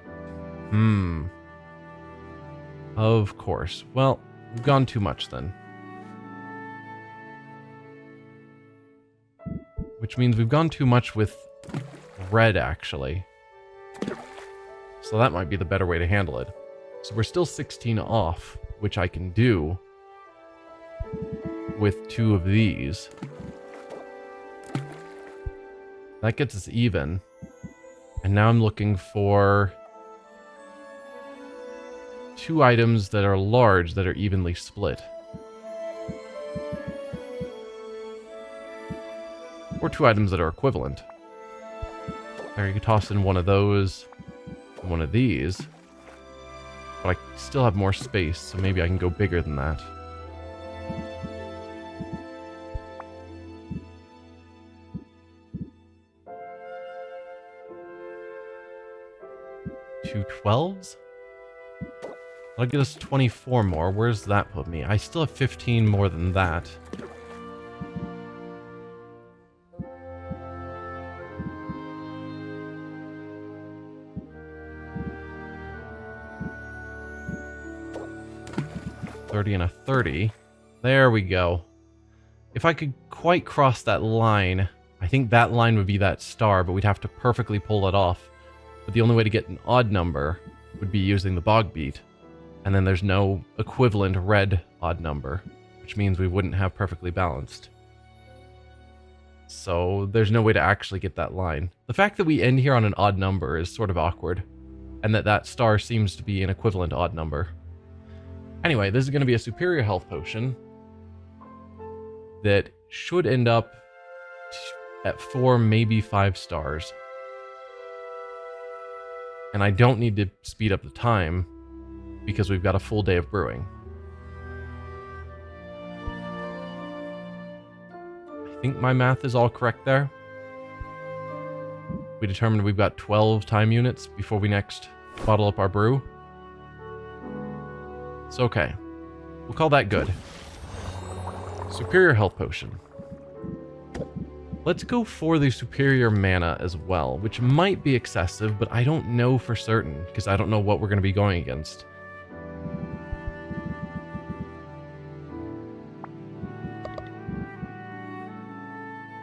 Of course. Well, we've gone too much then. Which means we've gone too much with red, actually. So that might be the better way to handle it. So we're still 16 off, which I can do with 2 of these. That gets us even. And now I'm looking for 2 items that are large that are evenly split. Or 2 items that are equivalent. There, you could toss in one of those and one of these. But I still have more space, so maybe I can go bigger than that. Two 12s? That'll get us 24 more. Where's that put me? I still have 15 more than that. $30 and a $30. There we go. If I could quite cross that line, I think that line would be that star, but we'd have to perfectly pull it off. But the only way to get an odd number would be using the bog beat. And then there's no equivalent red odd number, which means we wouldn't have perfectly balanced. So there's no way to actually get that line. The fact that we end here on an odd number is sort of awkward, and that star seems to be an equivalent odd number. Anyway, this is going to be a superior health potion that should end up at 4, maybe 5 stars. And I don't need to speed up the time because we've got a full day of brewing. I think my math is all correct there. We determined we've got 12 time units before we next bottle up our brew. It's okay. We'll call that good. Superior health potion. Let's go for the superior mana as well, which might be excessive, but I don't know for certain, because I don't know what we're going to be going against.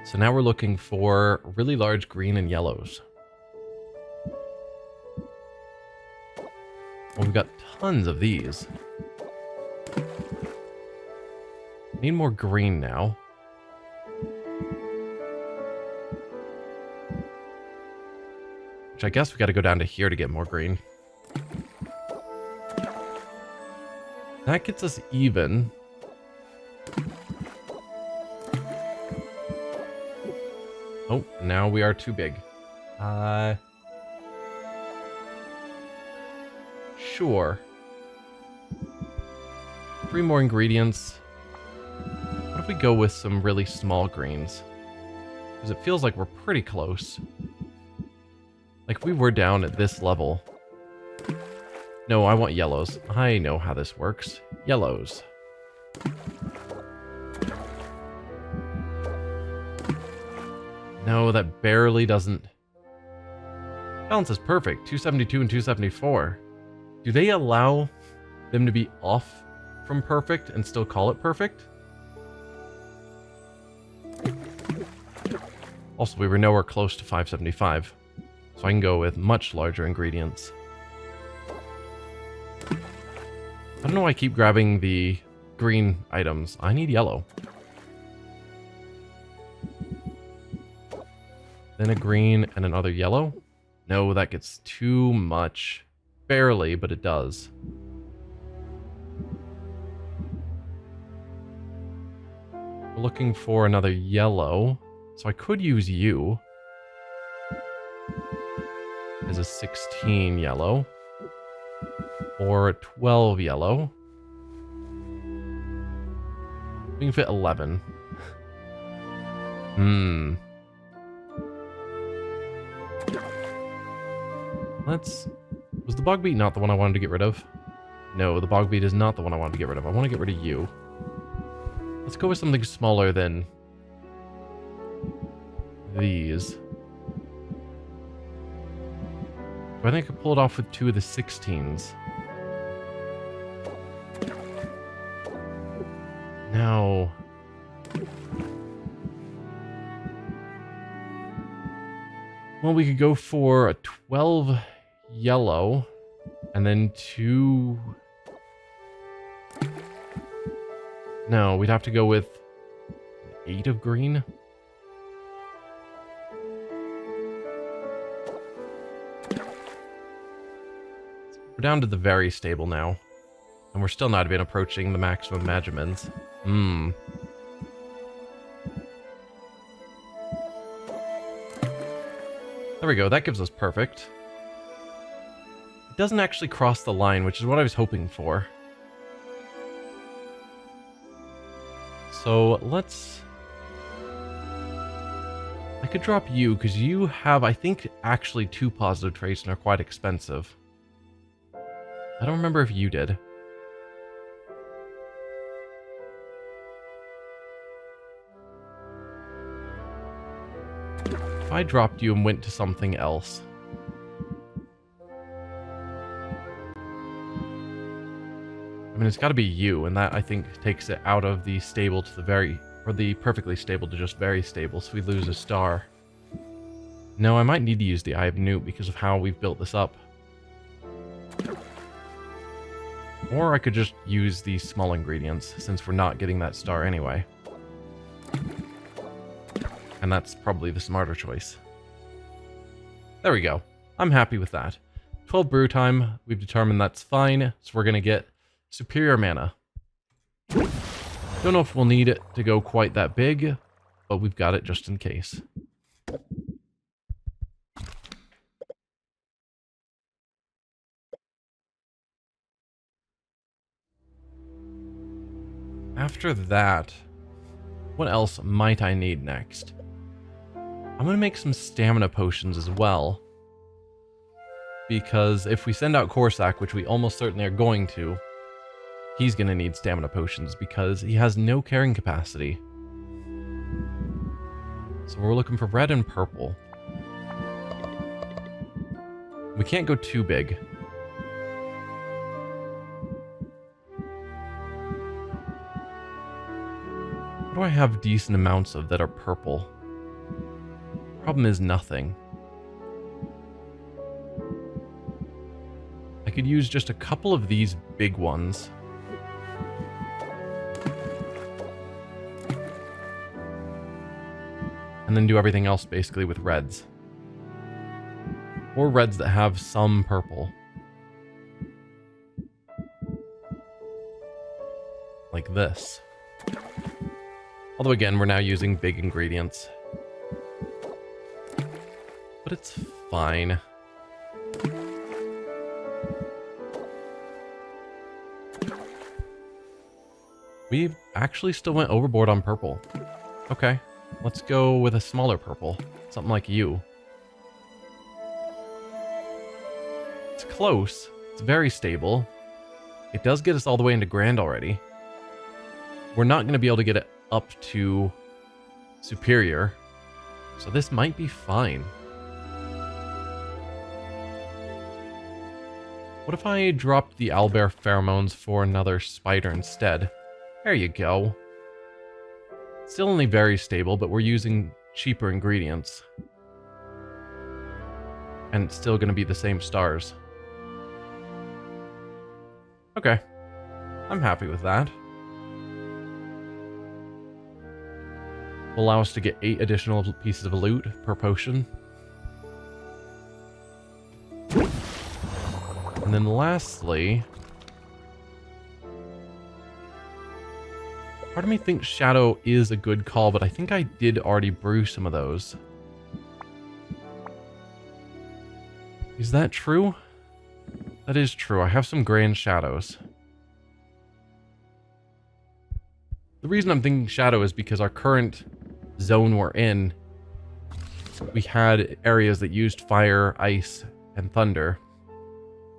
So now we're looking for really large green and yellows. Well, we've got tons of these. Need more green now. Which I guess we got to go down to here to get more green. That gets us even. Oh, now we are too big. Sure. 3 more ingredients. What if we go with some really small greens? Because it feels like we're pretty close. Like if we were down at this level. No, I want yellows. I know how this works. Yellows. No, that barely doesn't. Balance is perfect. 272 and 274. Do they allow them to be off from perfect and still call it perfect? Also, we were nowhere close to 575. So I can go with much larger ingredients. I don't know why I keep grabbing the green items. I need yellow. Then a green and another yellow. No, that gets too much. Barely, but it does. We're looking for another yellow. So I could use you as a 16 yellow. Or a 12 yellow. We can fit 11. Was the bog beet not the one I wanted to get rid of? No, the bog beet is not the one I wanted to get rid of. I want to get rid of you. Let's go with something smaller than these. Do I think I could pull it off with 2 of the 16s? No. Well, we could go for a 12 yellow and then 2. No, we'd have to go with 8 of green. We're down to the very stable now. And we're still not even approaching the maximum measurements. There we go, that gives us perfect. It doesn't actually cross the line, which is what I was hoping for. So let's... I could drop you, because you have, I think, actually 2 positive traits and are quite expensive. I don't remember if you did. If I dropped you and went to something else. I mean, it's got to be you, and that, I think, takes it out of the stable to the very... or the perfectly stable to just very stable, so we lose a star. No, I might need to use the Eye of Newt because of how we've built this up. Or I could just use these small ingredients, since we're not getting that star anyway. And that's probably the smarter choice. There we go. I'm happy with that. 12 brew time. We've determined that's fine, so we're going to get superior mana. Don't know if we'll need it to go quite that big, but we've got it just in case. After that, what else might I need next? I'm going to make some stamina potions as well. Because if we send out Corsac, which we almost certainly are going to, he's going to need stamina potions because he has no carrying capacity. So we're looking for red and purple. We can't go too big. What do I have decent amounts of that are purple? Problem is nothing. I could use just a couple of these big ones. And then do everything else basically with reds. Or reds that have some purple. Like this. Although again, we're now using big ingredients. But it's fine. We actually still went overboard on purple. Okay, let's go with a smaller purple. Something like you. It's close. It's very stable. It does get us all the way into Grand already. We're not going to be able to get it up to Superior. So this might be fine. What if I dropped the owlbear pheromones for another spider instead? There you go. Still only very stable, but we're using cheaper ingredients. And it's still going to be the same stars. Okay. I'm happy with that. Will allow us to get 8 additional pieces of loot per potion. And then lastly, part of me thinks Shadow is a good call, but I think I did already brew some of those. Is that true? That is true. I have some Grand Shadows. The reason I'm thinking Shadow is because our current zone we're in, we had areas that used fire, ice, and thunder.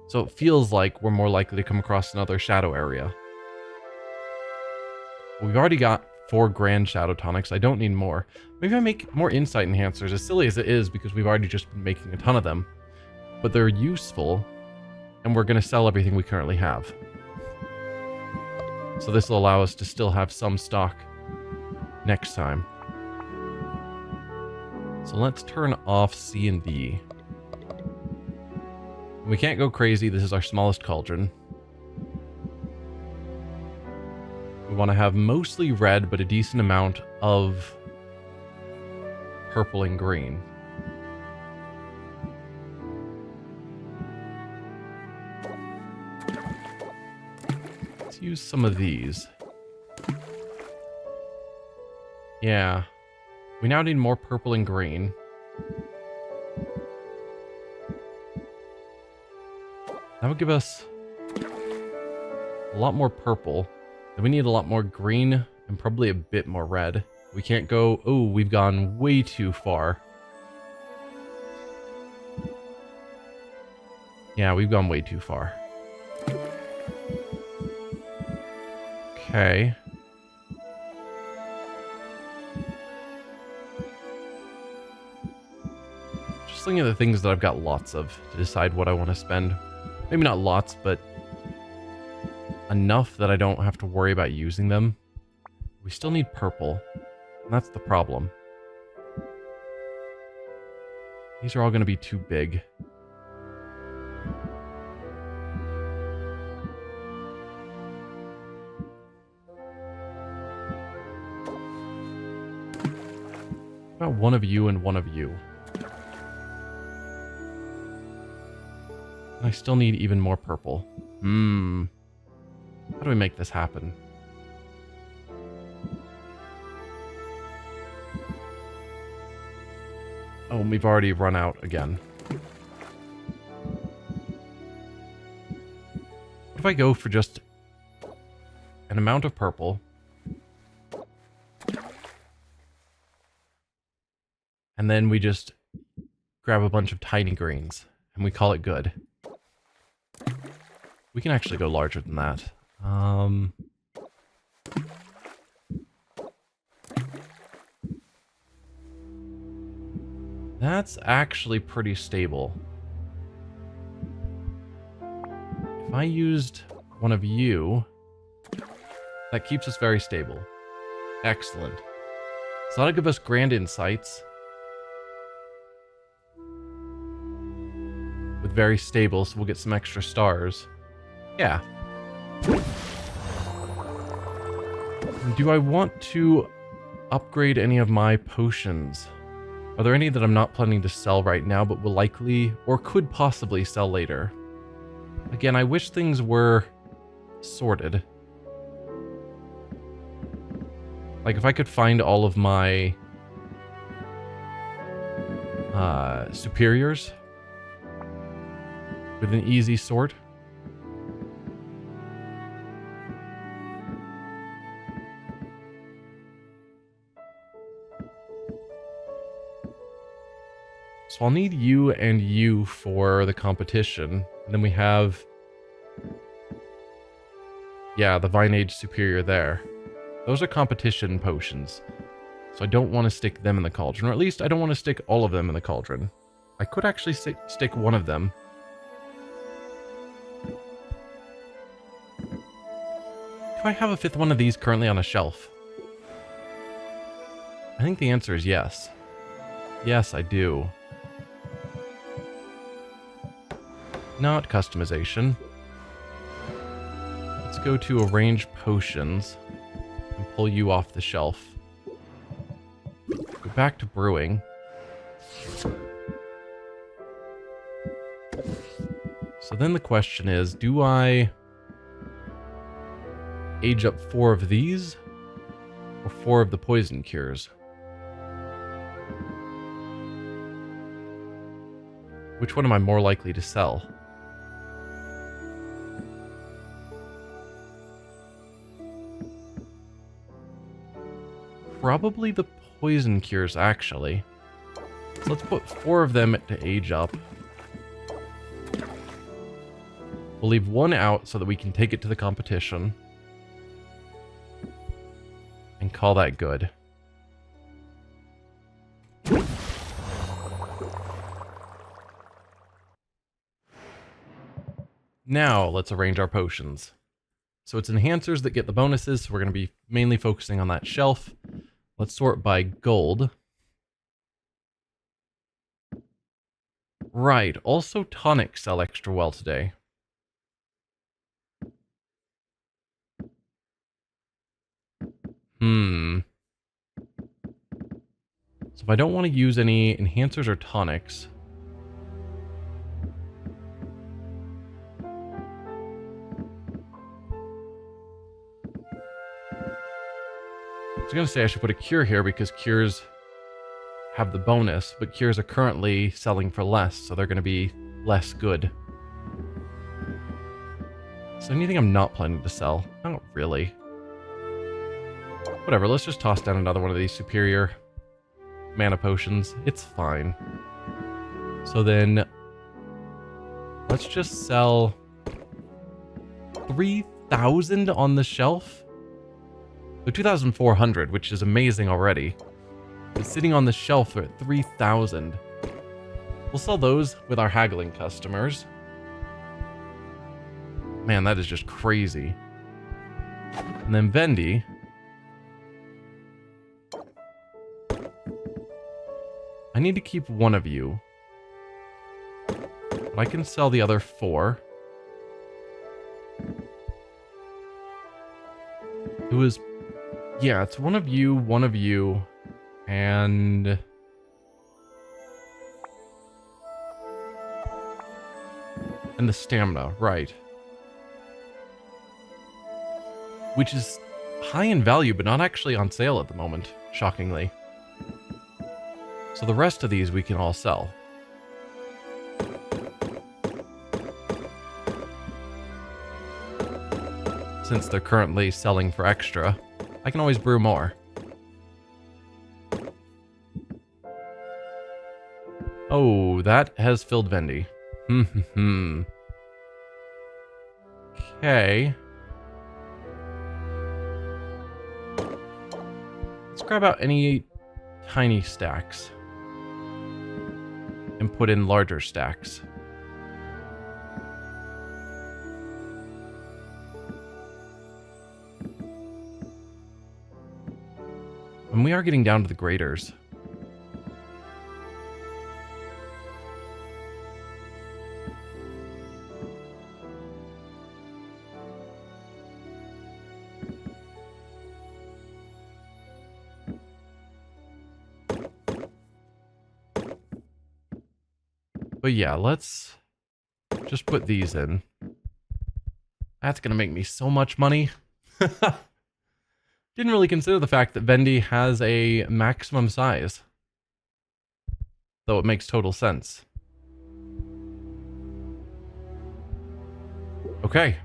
So it feels like we're more likely to come across another Shadow area. We've already got 4 Grand Shadow Tonics. I don't need more. Maybe I make more Insight Enhancers, as silly as it is, because we've already just been making a ton of them. But they're useful, and we're going to sell everything we currently have. So this will allow us to still have some stock next time. So let's turn off C and D. We can't go crazy. This is our smallest cauldron. We want to have mostly red, but a decent amount of purple and green. Let's use some of these. Yeah. We now need more purple and green. That would give us a lot more purple. Then we need a lot more green and probably a bit more red. We can't go... Oh, we've gone way too far. Yeah, we've gone way too far. Okay. Just looking at the things that I've got lots of to decide what I want to spend. Maybe not lots, but enough that I don't have to worry about using them. We still need purple, and that's the problem. These are all going to be too big. What about one of you and one of you? I still need even more purple. How do we make this happen? Oh, we've already run out again. What if I go for just an amount of purple? And then we just grab a bunch of tiny greens and we call it good. We can actually go larger than that. That's actually pretty stable. If I used one of you, that keeps us very stable. Excellent. So that'll give us grand insights. With very stable, so we'll get some extra stars. Yeah. Do I want to upgrade any of my potions? Are there any that I'm not planning to sell right now, but will likely or could possibly sell later? Again, I wish things were sorted. Like if I could find all of my superiors with an easy sort. So I'll need you and you for the competition. And then we have... yeah, the Vine Age Superior there. Those are competition potions. So I don't want to stick them in the cauldron. Or at least I don't want to stick all of them in the cauldron. I could actually stick one of them. Do I have a fifth one of these currently on a shelf? I think the answer is yes. Yes, I do. Not customization. Let's go to arrange potions and pull you off the shelf. Go back to brewing. So then the question is, do I age up 4 of these or 4 of the poison cures? Which one am I more likely to sell? Probably the poison cures, actually. So let's put 4 of them to age up. We'll leave 1 out so that we can take it to the competition. And call that good. Now, let's arrange our potions. So it's enhancers that get the bonuses, so we're going to be mainly focusing on that shelf. Let's sort by gold. Right, also tonics sell extra well today. So if I don't want to use any enhancers or tonics... I was going to say I should put a cure here because cures have the bonus, but cures are currently selling for less, so they're going to be less good. So anything I'm not planning to sell? Not really. Whatever, let's just toss down another one of these superior mana potions. It's fine. So then, let's just sell 3,000 on the shelf. So 2,400, which is amazing already. It's sitting on the shelf at 3,000. We'll sell those with our haggling customers. Man, that is just crazy. And then Vendy. I need to keep one of you. But I can sell the other 4. It was... yeah, it's one of you, and... and the stamina, right. Which is high in value, but not actually on sale at the moment, shockingly. So the rest of these we can all sell. Since they're currently selling for extra, I can always brew more. Oh, that has filled Vendy. Okay. Let's grab out any tiny stacks. put in larger stacks. And we are getting down to the graders. But yeah, let's just put these in. That's going to make me so much money. Didn't really consider the fact that Vendy has a maximum size. Though it makes total sense. Okay.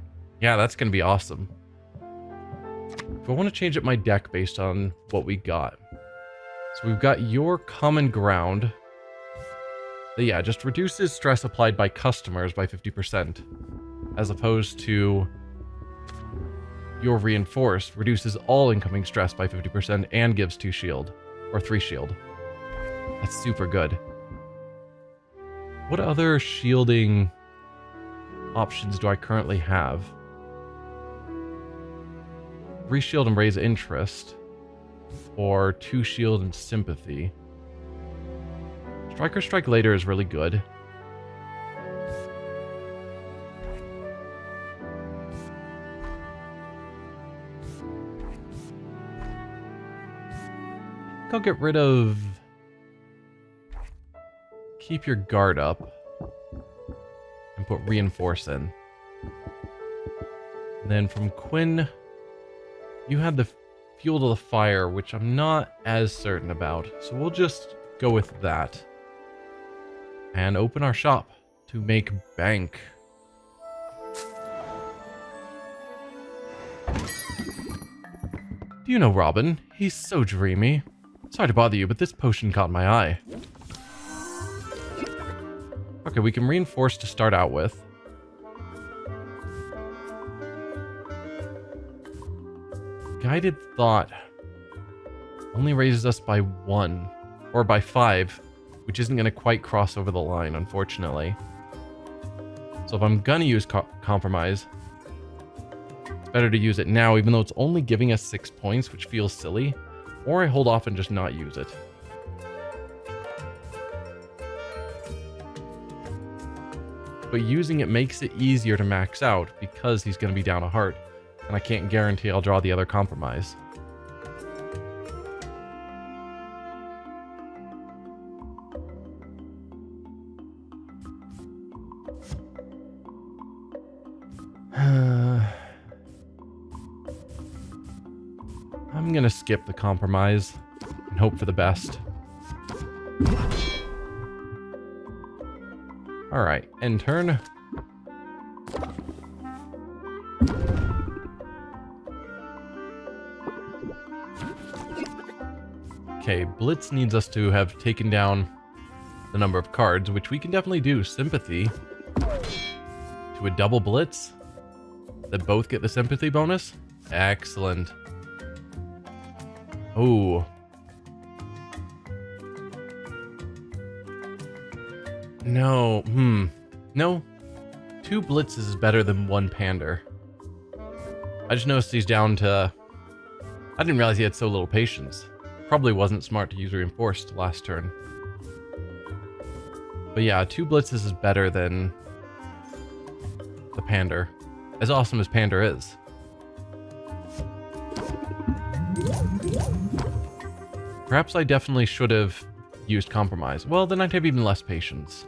Yeah, that's going to be awesome. If I want to change up my deck based on what we got. So we've got your common ground. Yeah, just reduces stress applied by customers by 50%, as opposed to your reinforced reduces all incoming stress by 50% and gives 2 shield, or 3 shield. That's super good. What other shielding options do I currently have? 3 shield and raise interest, or 2 shield and sympathy. Strike or strike later is really good. I'll get rid of... Keep your guard up. And put reinforce in. And then from Quinn, you had the fuel to the fire, which I'm not as certain about. So we'll just go with that. And open our shop to make bank. Do you know Robin? He's so dreamy. Sorry to bother you, but this potion caught my eye. Okay, we can reinforce to start out with. Guided Thought only raises us by 1, or by 5. Which isn't going to quite cross over the line, unfortunately. So if I'm going to use Compromise, it's better to use it now, even though it's only giving us 6 points, which feels silly. Or I hold off and just not use it. But using it makes it easier to max out, because he's going to be down a heart. And I can't guarantee I'll draw the other Compromise. I'm gonna skip the Compromise and hope for the best. Alright, end turn. Okay, Blitz needs us to have taken down the number of cards, which we can definitely do. Sympathy to a double Blitz that both get the sympathy bonus. Excellent. Oh. No. No. 2 Blitzes is better than 1 Pander. I just noticed he's down to... I didn't realize he had so little patience. Probably wasn't smart to use Reinforced last turn. But yeah, 2 Blitzes is better than the Pander. As awesome as Pander is. Perhaps I definitely should have used Compromise. Well, then I'd have even less patience.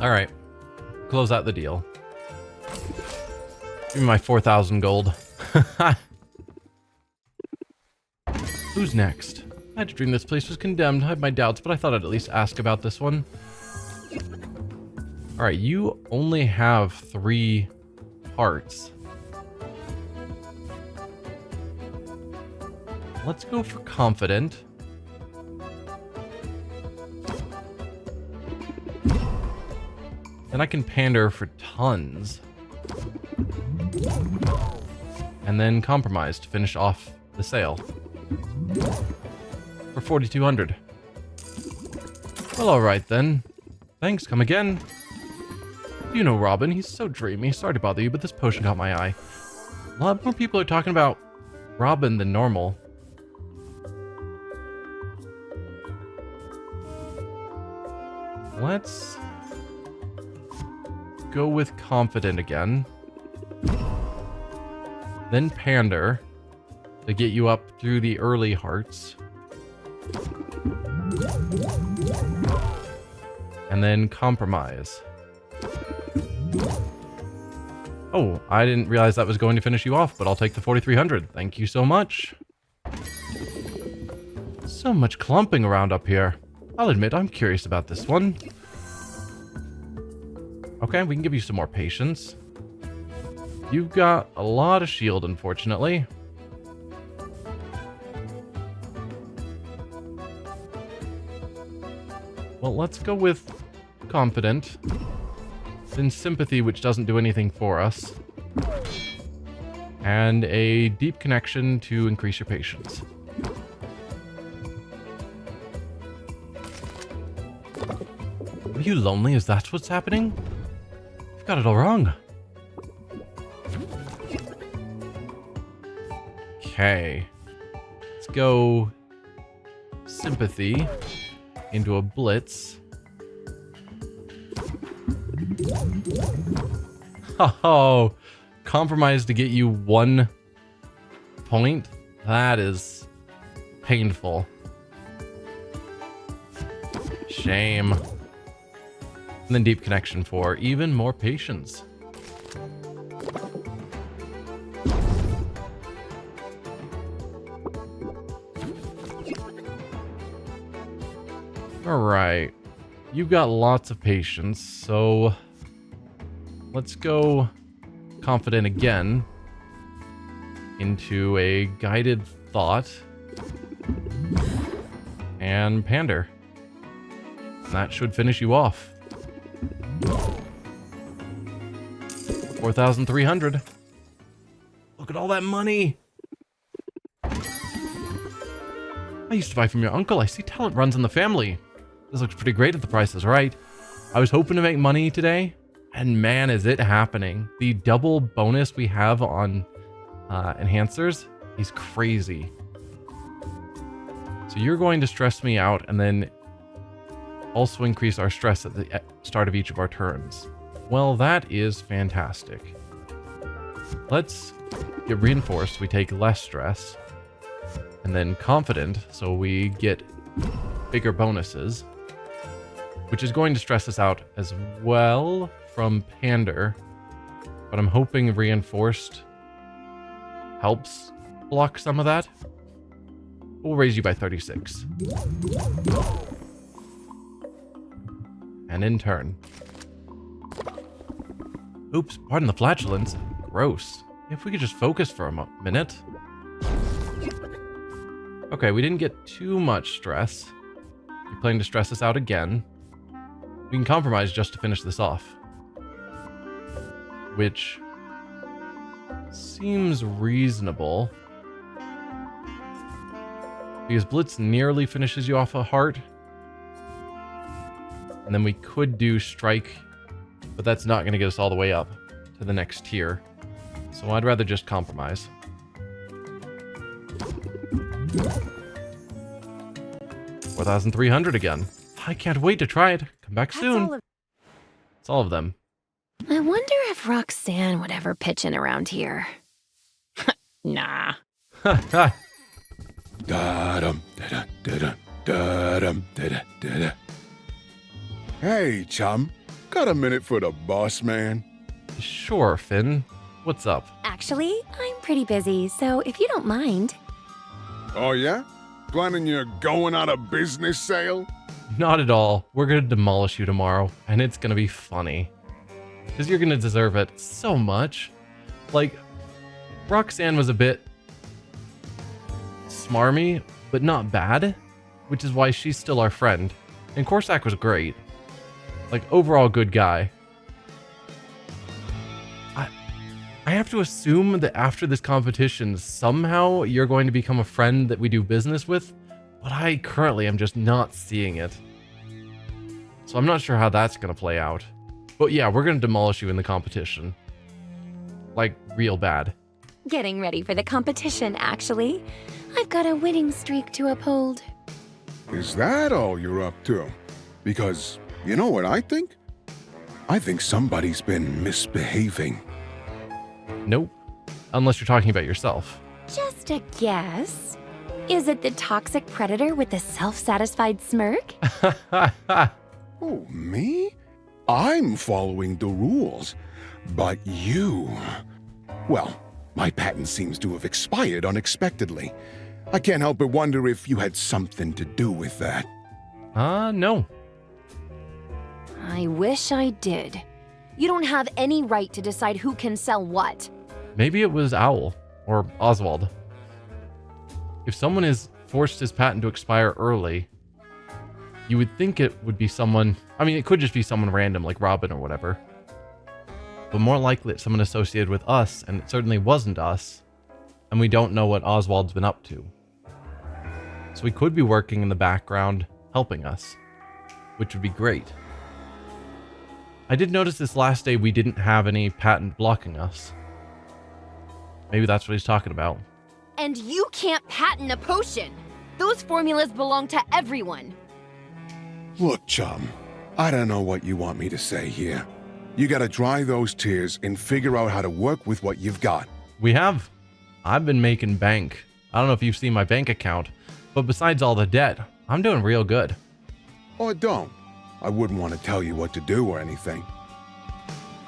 Alright. Close out the deal. Give me my 4,000 gold. Who's next? I had a dream this place was condemned. I had my doubts, but I thought I'd at least ask about this one. Alright, you only have 3 hearts. Let's go for confident. Then I can pander for tons. And then compromise to finish off the sale. for 4,200. Well, alright then. Thanks, come again. You know Robin, he's so dreamy. Sorry to bother you, but this potion caught my eye. A lot more people are talking about Robin than normal. Let's go with confident again. Then pander to get you up through the early hearts. And then compromise. Oh, I didn't realize that was going to finish you off, but I'll take the 4,300. Thank you so much. So much clumping around up here. I'll admit, I'm curious about this one. Okay, we can give you some more patience. You've got a lot of shield, unfortunately. Well, let's go with confident. Then sympathy, which doesn't do anything for us. And a deep connection to increase your patience. Are you lonely? Is that what's happening? You've got it all wrong. Okay. Let's go sympathy into a blitz. Oh, compromise to get you 1 point? That is painful. Shame. And then deep connection for even more patience. Alright. You've got lots of patience, so let's go confident again into a guided thought and pander. That should finish you off. 4,300. Look at all that money. I used to buy from your uncle. I see talent runs in the family. This looks pretty great if the price is right. I was hoping to make money today, and man, is it happening. The double bonus we have on enhancers is crazy. So you're going to stress me out and then also increase our stress at the start of each of our turns. Well, that is fantastic. Let's get reinforced. We take less stress. And then confident, so we get bigger bonuses. Which is going to stress us out as well from pander. But I'm hoping reinforced helps block some of that. We'll raise you by 36. And in turn. Oops, pardon the flatulence. Gross. If we could just focus for a minute. Okay, we didn't get too much stress. You're planning to stress us out again. We can compromise just to finish this off. Which seems reasonable. Because Blitz nearly finishes you off a heart. And then we could do Strike, but that's not going to get us all the way up to the next tier. So I'd rather just compromise. $4,300 again. I can't wait to try it. Come back soon. It's all of them. I wonder if Roxanne would ever pitch in around here. Nah. Hey, chum. Got a minute for the boss man? Sure, Finn. What's up? Actually, I'm pretty busy, so if you don't mind. Oh, yeah? Planning your going out of business sale? Not at all. We're gonna demolish you tomorrow, and it's gonna be funny. Because you're gonna deserve it so much. Like, Roxanne was a bit smarmy, but not bad, which is why she's still our friend. And Corsac was great. Like, overall good guy. I have to assume that after this competition, somehow you're going to become a friend that we do business with, but I currently am just not seeing it. So I'm not sure how that's going to play out. But yeah, we're going to demolish you in the competition. Like, real bad. Getting ready for the competition, actually. I've got a winning streak to uphold. Is that all you're up to? Because, you know what I think? I think somebody's been misbehaving. Nope. Unless you're talking about yourself. Just a guess. Is it the toxic predator with the self-satisfied smirk? Oh, me? I'm following the rules. But you... Well, my patent seems to have expired unexpectedly. I can't help but wonder if you had something to do with that. No. I wish I did. You don't have any right to decide who can sell what. Maybe it was Owl or Oswald. If someone has forced his patent to expire early, you would think it would be someone... I mean, it could just be someone random like Robin or whatever. But more likely it's someone associated with us, and it certainly wasn't us. And we don't know what Oswald's been up to. So he could be working in the background, helping us, which would be great. I did notice this last day we didn't have any patent blocking us. Maybe that's what he's talking about. And you can't patent a potion. Those formulas belong to everyone. Look, chum, I don't know what you want me to say here. You gotta dry those tears and figure out how to work with what you've got. We have. I've been making bank. I don't know if you've seen my bank account, but besides all the debt, I'm doing real good. Or don't. I wouldn't want to tell you what to do or anything.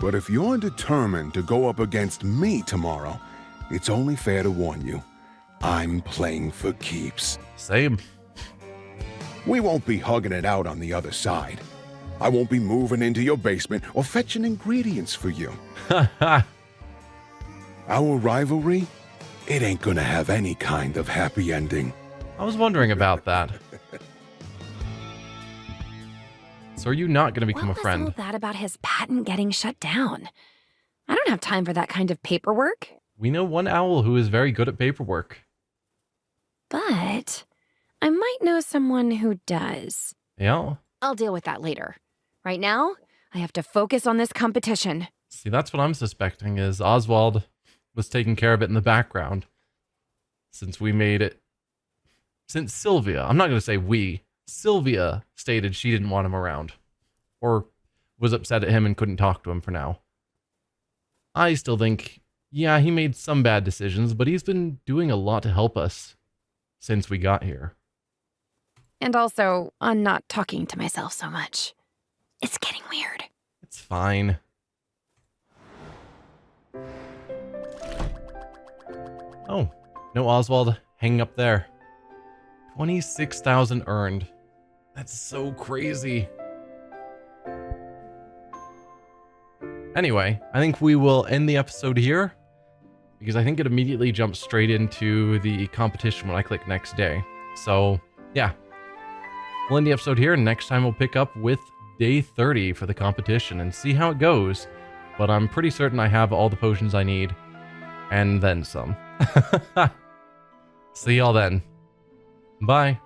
But if you're determined to go up against me tomorrow, it's only fair to warn you. I'm playing for keeps. Same. We won't be hugging it out on the other side. I won't be moving into your basement or fetching ingredients for you. Our rivalry, it ain't gonna have any kind of happy ending. I was wondering about that. So are you not going to become What a friend? was all that about his patent getting shut down? I don't have time for that kind of paperwork. We know one owl who is very good at paperwork. But I might know someone who does. Yeah. I'll deal with that later. Right now, I have to focus on this competition. See, that's what I'm suspecting is Oswald was taking care of it in the background. Since we made it... Since Sylvia, I'm not going to say we, Sylvia stated she didn't want him around. Or was upset at him and couldn't talk to him for now. I still think, yeah, he made some bad decisions, but he's been doing a lot to help us since we got here. And also, I'm not talking to myself so much. It's getting weird. It's fine. Oh, no Oswald hanging up there. 26,000 earned. That's so crazy. Anyway, I think we will end the episode here because I think it immediately jumps straight into the competition when I click next day. So, yeah. We'll end the episode here, and next time we'll pick up with day 30 for the competition and see how it goes. But I'm pretty certain I have all the potions I need, and then some. See y'all then. Bye.